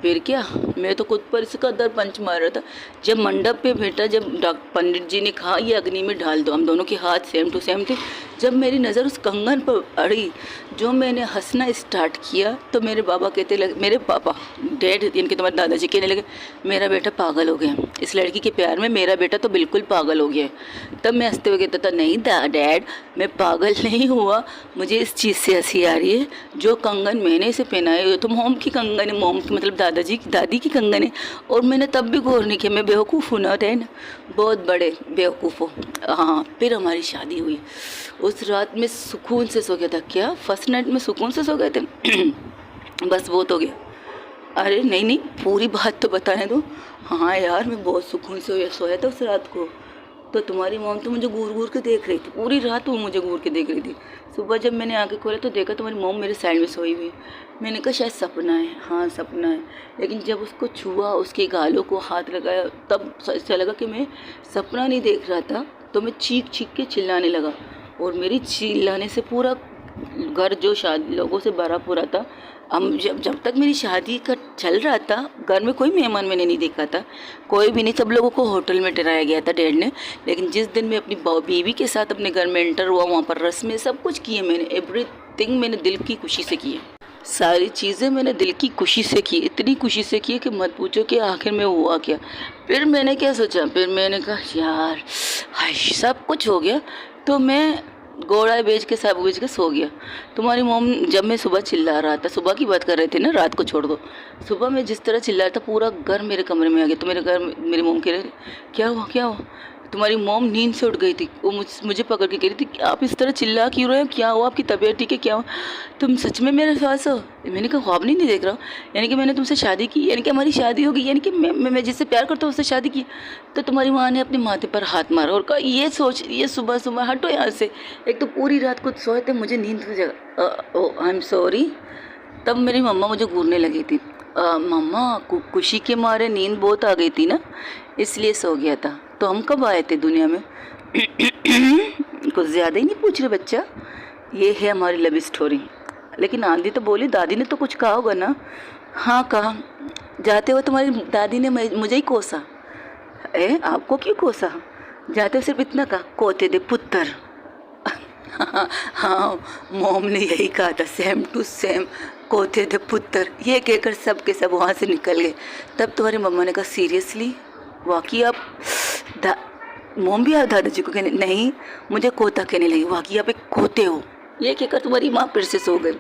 फिर क्या, मैं तो खुद पर इसका दर पंच मार रहा था। जब मंडप पे बैठा, जब पंडित जी ने कहा ये अग्नि में डाल दो, हम दोनों के हाथ सेम टू सेम थे, जब मेरी नज़र उस कंगन पर पड़ी, जो मैंने हंसना स्टार्ट किया, तो मेरे पापा कहते लगे, मेरे पापा डैड यानी कि तुम्हारे दादाजी कहने लगे मेरा बेटा पागल हो गया, इस लड़की के प्यार में मेरा बेटा तो बिल्कुल पागल हो गया। तब मैं हंसते हुए कहता था नहीं डैड, मैं पागल नहीं हुआ, मुझे इस चीज़ से हंसी आ रही है, जो कंगन मैंने इसे पहनाए हुए तो मोम की कंगन है, मोम की मतलब दादाजी की दादी की कंगन है, और मैंने तब भी गौर नहीं किया। मैं बेवकूफ़ हूँ ना डैड, बहुत बड़े बेवकूफ़ हो। हाँ, फिर हमारी शादी हुई। उस रात में सुकून से सो गया था। क्या फर्स्ट नाइट में सुकून से सो गए थे? बस वो तो गया। अरे नहीं नहीं, पूरी बात तो बताने दो। हाँ यार, मैं बहुत सुकून से सोया था उस रात को। तो तुम्हारी मॉम तो मुझे घूर घूर के देख रही थी, पूरी रात वो मुझे घूर के देख रही थी। सुबह जब मैंने आंखें खोला तो देखा तुम्हारी मॉम मेरे साइड में सोई हुई। मैंने कहा शायद सपना है। हाँ सपना है, लेकिन जब उसको छुआ, उसके गालों को हाथ लगाया, तब ऐसा लगा कि मैं सपना नहीं देख रहा था। तो मैं चीख चीख के चिल्लाने लगा, और मेरी चिल्लाने से पूरा घर जो शादी लोगों से भरा पूरा था। हम जब तक मेरी शादी का चल रहा था, घर में कोई मेहमान मैंने नहीं देखा था, कोई भी नहीं। सब लोगों को होटल में ठहराया गया था डैड ने। लेकिन जिस दिन मैं अपनी बीवी के साथ अपने घर में एंटर हुआ, वहाँ पर रस्में सब कुछ किए मैंने, एवरीथिंग मैंने दिल की खुशी से किए। सारी चीज़ें मैंने दिल की खुशी से की, इतनी खुशी से की कि मत पूछो कि आखिर में हुआ क्या। फिर मैंने क्या सोचा, फिर मैंने कहा यार हाय सब कुछ हो गया, तो मैं घोड़ा बेच के सब बेच के सो गया। तुम्हारी मोम, जब मैं सुबह चिल्ला रहा था, सुबह की बात कर रहे थे ना, रात को छोड़ दो, सुबह मैं जिस तरह चिल्ला रहा था पूरा घर मेरे कमरे में आ गया। तो मेरे घर मेरी मोम कह रहे क्या हुआ क्या हुआ। तुम्हारी मोम नींद से उठ गई थी, वो मुझे पकड़ के कह रही थी आप इस तरह चिल्ला क्यों रहे हो, क्या हुआ, आपकी तबीयत ठीक है, क्या हुआ, तुम सच में मेरे पास हो। मैंने कहा ख्वाब नहीं देख रहा हूँ, यानी कि मैंने तुमसे शादी की, यानी कि हमारी शादी होगी, यानी कि मैं जिससे प्यार करता हूँ उससे शादी की। तो तुम्हारी माँ ने अपने माथे पर हाथ मारा और कहा ये सोच, ये सुबह सुबह हटो यहाँ से, एक तो पूरी रात को सोए थे, मुझे नींद की जगह। ओ आई एम सॉरी। तब मेरी मम्मा मुझे घूरने लगी थी। मम्मा खुशी के मारे नींद बहुत आ गई थी ना, इसलिए सो गया था। तो हम कब आए थे दुनिया में? कुछ ज़्यादा ही नहीं पूछ रहे बच्चा। ये है हमारी लव स्टोरी। लेकिन आंधी तो बोली, दादी ने तो कुछ कहा होगा ना? हाँ कहा, जाते हुए तुम्हारी दादी ने मुझे ही कोसा। आपको क्यों कोसा? जाते हुए सिर्फ इतना कहा, कोते दे पुत्र। हाँ, मोम ने यही कहा था, सेम टू सेम, कोते दे पुत्र। ये कहकर सब के सब वहाँ से निकल गए। तब तुम्हारी मम्मा ने कहा सीरियसली, वाकई आप मोम भी आप दादाजी को कहने नहीं, मुझे कोता कहने लगी, वाकई आप एक कोते हो। ये कहकर तुम्हारी माँ फिर से सो गई।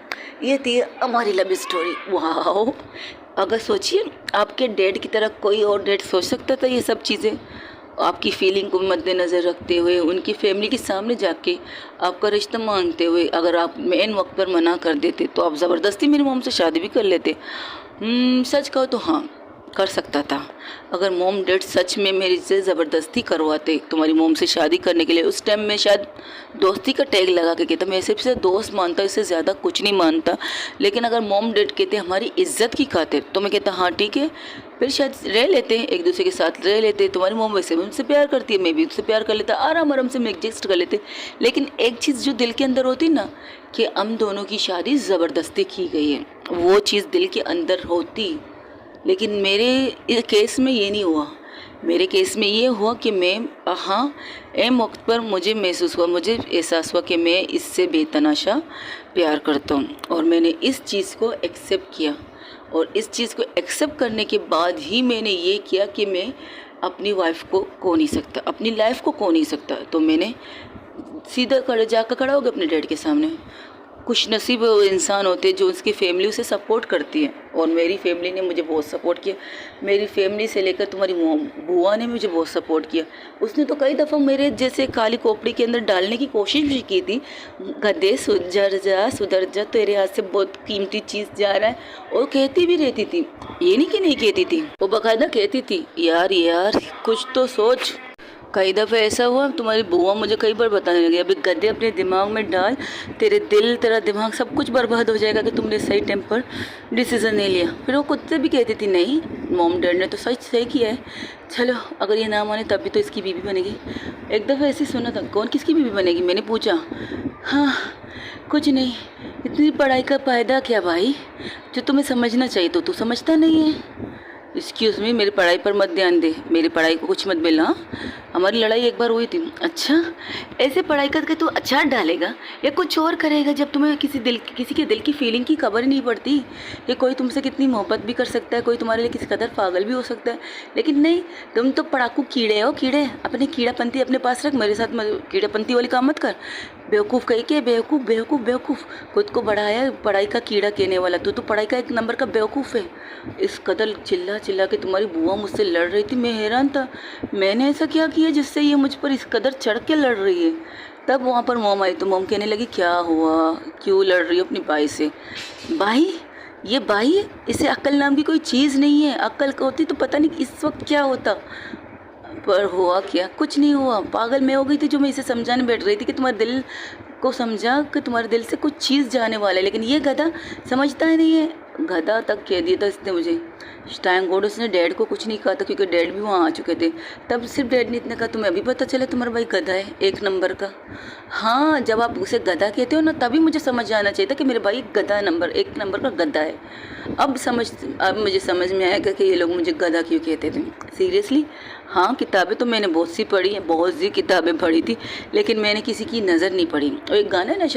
ये थी हमारी लव स्टोरी। वाह, अगर सोचिए आपके डैड की तरह कोई और डैड सोच सकता था ये सब चीज़ें? आपकी फीलिंग को मद्देनज़र रखते हुए, उनकी फैमिली के सामने जाके आपका रिश्ता मांगते हुए, अगर आप मेन वक्त पर मना कर देते तो आप ज़बरदस्ती मेरी मोम से शादी भी कर लेते। सच कहो तो हाँ, कर सकता था। अगर मोम डैड सच में मेरी से ज़बरदस्ती करवाते तुम्हारी मोम से शादी करने के लिए, उस टाइम में शायद दोस्ती का टैग लगा के कहता, मैं सिर्फ से दोस्त मानता, इससे ज़्यादा कुछ नहीं मानता। लेकिन अगर मोम डैड कहते हमारी इज्जत की खातिर, तो मैं कहता हाँ ठीक है, फिर शायद रह लेते, एक दूसरे के साथ रह लेते। तुम्हारी मोम वैसे भी मुझसे प्यार करती है, मैं भी उससे प्यार कर लेता, आराम आराम से मैं एडजस्ट कर लेते। लेकिन एक चीज़ जो दिल के अंदर होती ना, कि हम दोनों की शादी ज़बरदस्ती की गई है, वो चीज़ दिल के अंदर होती। लेकिन मेरे केस में ये नहीं हुआ। मेरे केस में ये हुआ कि मैं हाँ एम वक्त पर मुझे महसूस हुआ, मुझे एहसास हुआ कि मैं इससे बेतनाशा प्यार करता हूँ, और मैंने इस चीज़ को एक्सेप्ट किया। और इस चीज़ को एक्सेप्ट करने के बाद ही मैंने ये किया कि मैं अपनी वाइफ को खो नहीं सकता, अपनी लाइफ को खो नहीं सकता। तो मैंने सीधा जाकर खड़ा हो गया अपने डैड के सामने। खुश नसीब इंसान होते हैं जो उसकी फैमिली उसे सपोर्ट करती है, और मेरी फैमिली ने मुझे बहुत सपोर्ट किया। मेरी फैमिली से लेकर तुम्हारी बुआ ने मुझे बहुत सपोर्ट किया। उसने तो कई दफ़ा मेरे जैसे काली खोपड़ी के अंदर डालने की कोशिश भी की थी, गधे सुधर जा, तेरे हाथ से बहुत कीमती चीज़ जा रहा है, और कहती भी रहती थी, ये नहीं कि नहीं कहती थी, वो बाकायदा कहती थी यार कुछ तो सोच। कई दफ़े ऐसा हुआ, तुम्हारी बुआ मुझे कई बार बताने लगी, अभी गद्दे अपने दिमाग में डाल, तेरे दिल तेरा दिमाग सब कुछ बर्बाद हो जाएगा कि तुमने सही टाइम पर डिसीज़न नहीं लिया। फिर वो खुद से भी कहती थी नहीं, मॉम डैड ने तो सही किया है, चलो अगर ये ना माने तब भी तो इसकी बीवी बनेगी। एक दफ़ा ऐसे सुना था, कौन किसकी बीवी बनेगी? मैंने पूछा, हाँ कुछ नहीं, इतनी पढ़ाई का फ़ायदा क्या भाई, जो तुम्हें समझना चाहिए तो तू समझता नहीं है। एक्सक्यूज़ मी, मेरी पढ़ाई पर मत ध्यान दे, मेरी पढ़ाई को कुछ मत बोलना। हमारी लड़ाई एक बार हुई थी। अच्छा, ऐसे पढ़ाई करके तू अचार डालेगा या कुछ और करेगा जब तुम्हें किसी के दिल की फीलिंग की खबर ही नहीं पड़ती कि कोई तुमसे कितनी मोहब्बत भी कर सकता है, कोई तुम्हारे लिए किसी कदर पागल भी हो सकता है। लेकिन नहीं, तुम तो पढ़ाकू कीड़े हो, कीड़े। अपने कीड़ापंती अपने पास रख, मेरे साथ कीड़ापंती वाली काम मत कर। बेवकूफ़ कही के बेवकूफ़ बेवकूफ़ बेवकूफ़, खुद को बढ़ाया पढ़ाई का कीड़ा कहने वाला। तू तो पढ़ाई का एक नंबर का बेवकूफ़ है। इस कदर चिल्ला चिल्ला के तुम्हारी बुआ मुझसे लड़ रही थी, मैं हैरान था, मैंने ऐसा क्या किया जिससे ये मुझ पर इस कदर चढ़ के लड़ रही है। तब वहाँ पर मोम आई तो मोम कहने लगी क्या हुआ, क्यों लड़ रही हो अपनी भाई से। भाई, ये भाई है, इसे अक्ल नाम की कोई चीज़ नहीं है। अक्ल होती तो पता नहीं इस वक्त क्या होता। पर हुआ क्या, कुछ नहीं हुआ। पागल मैं हो गई थी जो मैं इसे समझाने बैठ रही थी कि तुम्हारे दिल को समझा कि तुम्हारे दिल से कुछ चीज़ जाने वाला है, लेकिन ये गधा समझता ही नहीं है। गधा तक कह दिया था इसने मुझे। थैंक गॉड उसने डैड को कुछ नहीं कहा था, क्योंकि डैड भी वहाँ आ चुके थे। तब सिर्फ डैड ने इतना कहा, तुम्हें अभी पता चला तुम्हारा भाई गधा है, एक नंबर का। हाँ, जब आप उसे गधा कहते हो ना, तभी मुझे समझ आना चाहिए था कि मेरे भाई गधा एक नंबर का गधा है। अब मुझे समझ में आएगा कि ये लोग मुझे गधा क्यों कहते थे। सीरियसली, हाँ, किताबें तो मैंने बहुत सी पढ़ी हैं, बहुत सी किताबें पढ़ी थी, लेकिन मैंने किसी की नज़र नहीं पड़ी। और एक गाना है ना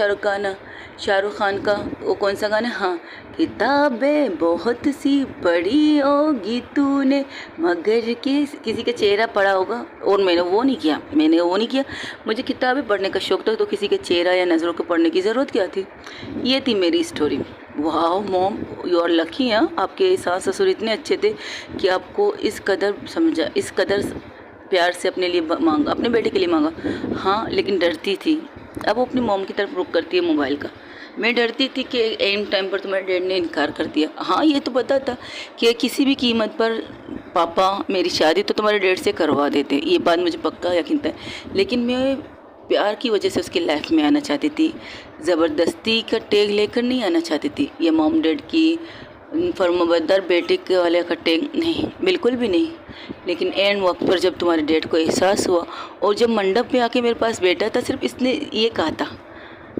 शाहरुख खान का, वो कौन सा गाना है, हाँ, किताबें बहुत सी पढ़ी होगी तूने मगर किसी का चेहरा पढ़ा होगा, और मैंने वो नहीं किया। मुझे किताबें पढ़ने का शौक था, तो किसी के चेहरा या नज़रों को पढ़ने की ज़रूरत क्या थी। ये थी मेरी स्टोरी। वाह मॉम, यू आर लकी। हैं, आपके सास ससुर इतने अच्छे थे कि आपको इस कदर समझा, इस कदर प्यार से अपने लिए मांगा, अपने बेटे के लिए मांगा। हाँ, लेकिन डरती थी। अब वो अपनी मॉम की तरफ रुख करती है मोबाइल का। मैं डरती थी कि एंड टाइम पर तुम्हारे डैड ने इनकार कर दिया। हाँ, ये तो पता था कि किसी भी कीमत पर पापा मेरी शादी तो तुम्हारे डैड से करवा देते, ये बात मुझे पक्का यकीन था। लेकिन मैं प्यार की वजह से उसकी लाइफ में आना चाहती थी, ज़बरदस्ती का टेग लेकर नहीं आना चाहती थी। ये मॉम डैड की फर्माबरदार बेटे के वाले का टेग नहीं, बिल्कुल भी नहीं। लेकिन एंड वक्त पर जब तुम्हारे डैड को एहसास हुआ और जब मंडप में आके मेरे पास बैठा था, सिर्फ इसने ये कहा था,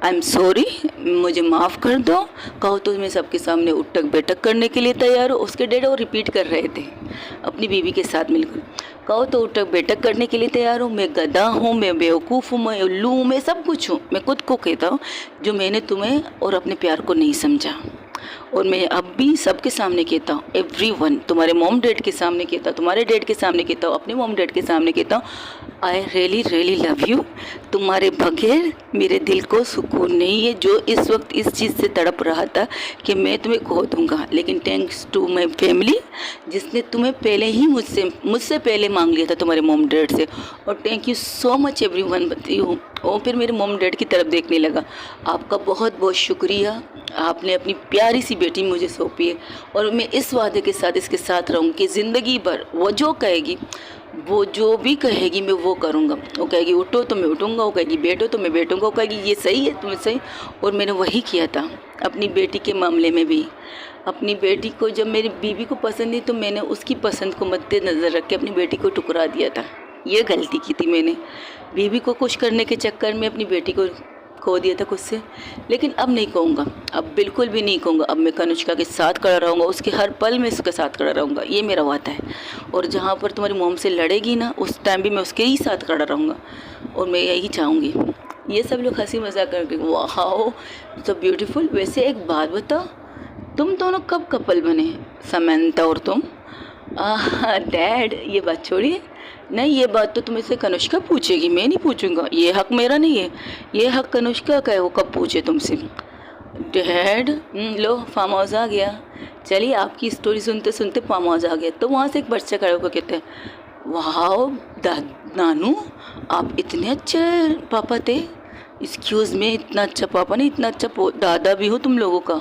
आई एम सॉरी, मुझे माफ़ कर दो। कहो तो मैं सबके सामने उठक बैठक करने के लिए तैयार हूँ। उसके डैड और रिपीट कर रहे थे अपनी बीवी के साथ मिलकर, कहो तो उठक बैठक करने के लिए तैयार हूँ। मैं गधा हूँ, मैं बेवकूफ़ हूँ, मैं उल्लू हूँ, मैं सब कुछ हूँ। मैं खुद को कहता हूँ जो मैंने तुम्हें और अपने प्यार को नहीं समझा। और मैं अब भी सबके सामने कहता हूँ, एवरीवन, तुम्हारे मॉम डैड के सामने कहता हूँ, तुम्हारे डैड के सामने कहता हूँ, अपने मॉम डैड के सामने कहता हूँ, I really really love you. तुम्हारे बगैर मेरे दिल को सुकून नहीं है, जो इस वक्त इस चीज़ से तड़प रहा था कि मैं तुम्हें खो दूँगा। लेकिन थैंक्स टू माई फैमिली, जिसने तुम्हें पहले ही मुझसे पहले मांग लिया था, तुम्हारे मॉम डैड से। और thank you so much everyone you. और फिर मेरे मॉम डैड की तरफ देखने लगा, आपका बहुत बहुत शुक्रिया, आपने अपनी प्यारी सी बेटी मुझे सौंपी है। और मैं इस वादे के साथ इसके साथ रहूँगी कि ज़िंदगी भर वो जो कहेगी, वो जो भी कहेगी मैं वो करूँगा। वो कहेगी उठो तो मैं उठूँगा, वो कहेगी बैठो तो मैं बैठूँगा, वो कहेगी ये सही है तुम्हें सही। और मैंने वही किया था अपनी बेटी के मामले में भी। अपनी बेटी को जब मेरी बीवी को पसंद नहीं, तो मैंने उसकी पसंद को मद्देनज़र रख के अपनी बेटी को ठुकरा दिया था। ये गलती की थी मैंने, बीवी को खुश करने के चक्कर में अपनी बेटी को खो दिया था खुद से। लेकिन अब नहीं कहूँगा, अब बिल्कुल भी नहीं कहूँगा। अब मैं कनुष्का के साथ खड़ा रहूँगा, उसके हर पल में उसके साथ खड़ा रहूँगा, ये मेरा वादा है। और जहाँ पर तुम्हारी मॉम से लड़ेगी ना, उस टाइम भी मैं उसके ही साथ खड़ा रहूँगा, और मैं यही चाहूँगी। ये सब लोग हंसी मजाक करके वाह सो ब्यूटीफुल। वैसे एक बात बताओ, तुम दोनों कब कपल बने, समंता और तुम? डैड, ये बात छोड़िए, नहीं, ये बात तो तुम इससे कनुष्का पूछेगी, मैं नहीं पूछूंगा। ये हक मेरा नहीं है, ये हक कनुष्का का है, वो कब पूछे तुमसे। डैड, लो फार्म हाउस आ गया। चलिए, आपकी स्टोरी सुनते सुनते फार्म हाउस आ गया। तो वहाँ से एक बच्चा खड़ा होकर कहते हैं, वाह नानू, आप इतने अच्छे पापा थे। एक्सक्यूज़ में, इतना अच्छा पापा नहीं, इतना अच्छा दादा भी हो तुम लोगों का।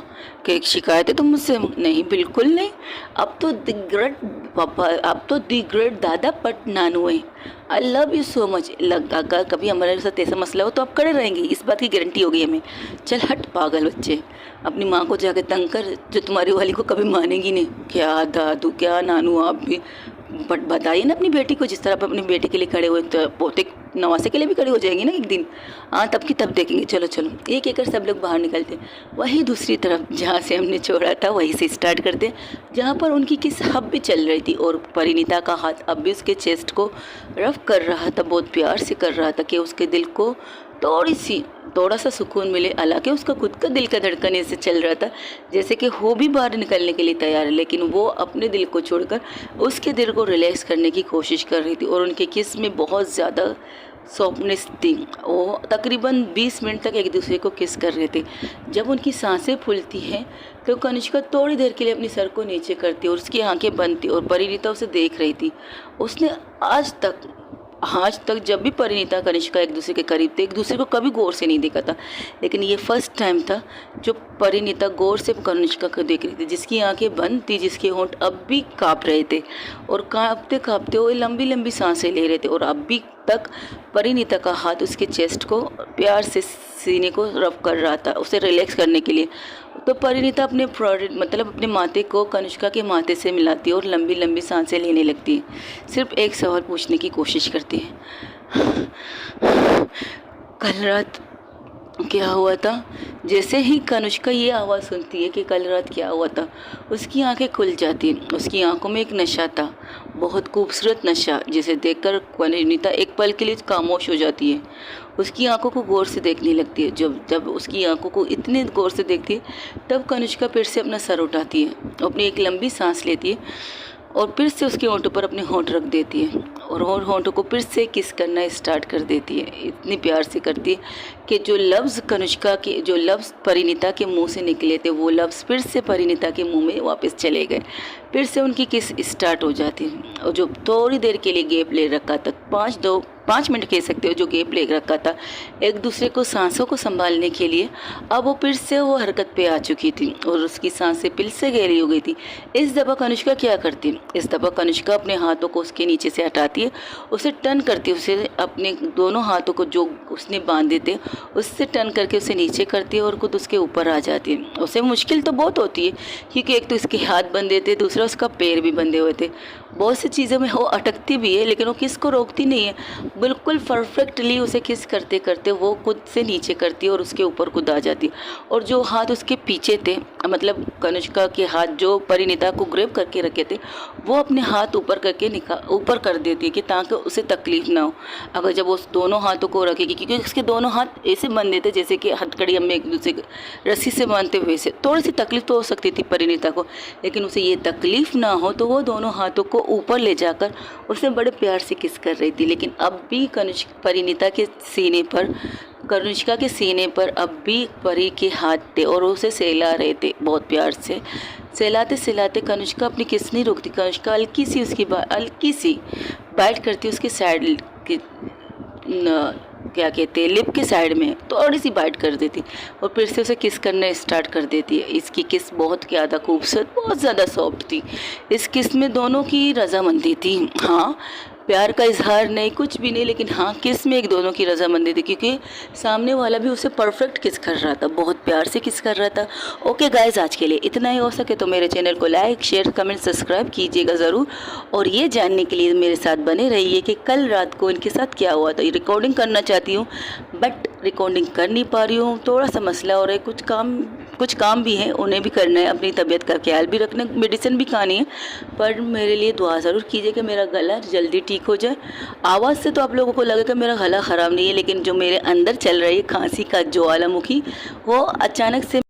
क्या एक शिकायत है तुम मुझसे? नहीं, बिल्कुल नहीं। अब तो द ग्रेट पापा, अब तो द ग्रेट दादा पट नानू है। I love you so much. अगर कभी हमारे साथ ऐसा मसला हो तो आप खड़े रहेंगे, इस बात की गारंटी होगी हमें। चल हट पागल बच्चे, अपनी माँ को जाके तंग कर, जो तुम्हारी वाली को कभी मानेगी नहीं। क्या दादू, क्या नानू, आप भी बट बताइए ना अपनी बेटी को, जिस तरह आप अपनी बेटी के लिए खड़े हुए तो पोते नवासे के लिए भी खड़े हो जाएंगे ना एक दिन। हाँ, तब की तब देखेंगे। चलो चलो, एक एक कर सब लोग बाहर निकलते। वहीं दूसरी तरफ जहाँ से हमने छोड़ा था वहीं से स्टार्ट करते, जहाँ पर उनकी किस हब भी चल रही थी और परिणीता का हाथ अब भी उसके चेस्ट को रफ कर रहा था, बहुत प्यार से कर रहा था कि उसके दिल को थोड़ा सा सुकून मिले। हालांकि उसका खुद का दिल का धड़कन ऐसे चल रहा था जैसे कि वो भी बाहर निकलने के लिए तैयार है, लेकिन वो अपने दिल को छोड़कर उसके दिल को रिलैक्स करने की कोशिश कर रही थी। और उनके किस में बहुत ज़्यादा सॉफ्टनेस थी। वो तकरीबन 20 मिनट तक एक दूसरे को किस कर रहे थे। जब उनकी सांसें फूलती हैं तो कनिष्का थोड़ी देर के लिए अपनी सर को नीचे करती और उसकी आंखें बंद थी और परिणीता उसे देख रही थी। उसने आज तक जब भी परिणीता कनिष्का एक दूसरे के करीब थे, एक दूसरे को कभी गौर से नहीं देखा था, लेकिन ये फर्स्ट टाइम था जो परिणीता गौर से कनिष्का को देख रही थी, जिसकी आंखें बंद थी, जिसके होंठ अब भी काँप रहे थे और काँपते काँपते वो लंबी लंबी सांसें ले रहे थे। और अब भी तक परिणीता का हाथ उसके चेस्ट को प्यार से सीने को रब कर रहा था, उसे रिलैक्स करने के लिए। तो परिणीता अपने माथे को कनिष्का के माथे से मिलाती है और लंबी लंबी सांसें लेने लगती है। सिर्फ एक सवाल पूछने की कोशिश करती है, कल रात क्या हुआ था? जैसे ही कनिष्का ये आवाज़ सुनती है कि कल रात क्या हुआ था, उसकी आंखें खुल जाती हैं। उसकी आंखों में एक नशा था, बहुत खूबसूरत नशा, जिसे देखकर परिणीता एक पल के लिए खामोश हो जाती है। उसकी आंखों को गौर से देखने लगती है। जब उसकी आंखों को इतने गौर से देखती है, तब कनिष्का फिर से अपना सर उठाती है, अपनी एक लंबी सांस लेती है और फिर से उसके होंठों पर अपने होंठ रख देती है और होंठों को फिर से किस करना स्टार्ट कर देती है। इतनी प्यार से करती है कि जो लफ्ज़ परिणीता के मुंह से निकले थे, वो लफ्ज़ फिर से परिणीता के मुंह में वापस चले गए। फिर से उनकी किस स्टार्ट हो जाती है। और जो थोड़ी देर के लिए गैप ले रखा था, 5 मिनट कह सकते हो, जो गैप ले रखा था एक दूसरे को सांसों को संभालने के लिए, अब वो फिर से वो हरकत पे आ चुकी थी और उसकी सांसें फिर से गहरी हो गई थी। इस दफ़ा कनिष्का क्या करती? इस दफ़ा कनिष्का अपने हाथों को उसके नीचे से हटाती है, उसे टर्न करती है, उसे अपने दोनों हाथों को जो उसने बांधे थे उससे टर्न करके उसे नीचे करती है और खुद उसके ऊपर आ जाती है। उसे मुश्किल तो बहुत होती है क्योंकि एक तो इसके हाथ बंधे थे, दूसरा उसका पैर भी बंधे हुए थे। बहुत सी चीज़ों में वो अटकती भी है, लेकिन वो किस को रोकती नहीं है। बिल्कुल परफेक्टली उसे किस करते करते वो खुद से नीचे करती है और उसके ऊपर खुद आ जाती है। और जो हाथ उसके पीछे थे, मतलब कनिष्का के हाथ जो परिणीता को ग्रैब करके रखे थे, वो अपने हाथ ऊपर कर देती है कि ताकि उसे तकलीफ ना हो। अगर जब वो दोनों हाथों को रखेगी, क्योंकि उसके दोनों हाथ ऐसे बंधे थे जैसे कि हथकड़ी में एक दूसरे रस्सी से बांधते हुए से, थोड़ी सी तकलीफ तो हो सकती थी परिणीता को, लेकिन उसे ये तकलीफ ना हो तो वो दोनों हाथों को ऊपर ले जाकर उसे बड़े प्यार से किस कर रही थी। लेकिन अब भी कनिष्का के सीने पर अब भी परी के हाथ थे और उसे सहला रहे थे बहुत प्यार से। सहलाते सहलाते कनिष्का अपनी किस नहीं रोकती। कनिष्का हल्की सी बाइट करती उसके साइड की क्या कहते हैं, लिप के साइड में थोड़ी सी बाइट कर देती और फिर से उसे किस करना स्टार्ट कर देती है। इसकी किस बहुत ज़्यादा खूबसूरत, बहुत ज़्यादा सॉफ्ट थी। इस किस में दोनों की रजामंदी थी। हाँ, प्यार का इजहार नहीं, कुछ भी नहीं, लेकिन हाँ किस में एक दोनों की रजामंदी थी, क्योंकि सामने वाला भी उसे परफेक्ट किस कर रहा था, बहुत प्यार से किस कर रहा था। ओके गाइज, आज के लिए इतना ही। हो सके तो मेरे चैनल को लाइक, शेयर, कमेंट, सब्सक्राइब कीजिएगा ज़रूर। और ये जानने के लिए मेरे साथ बने रहिए कि कल रात को इनके साथ क्या हुआ था। रिकॉर्डिंग करना चाहती हूँ बट रिकॉर्डिंग कर नहीं पा रही हूँ, थोड़ा सा मसला हो रहा है। कुछ काम भी है, उन्हें भी करना है, अपनी तबीयत का ख्याल भी रखना, मेडिसिन भी खानी है। पर मेरे लिए दुआ ज़रूर कीजिए कि मेरा गला जल्दी ठीक हो जाए। आवाज़ से तो आप लोगों को लगेगा मेरा गला ख़राब नहीं है, लेकिन जो मेरे अंदर चल रही है खांसी का ज्वालामुखी, वो अचानक से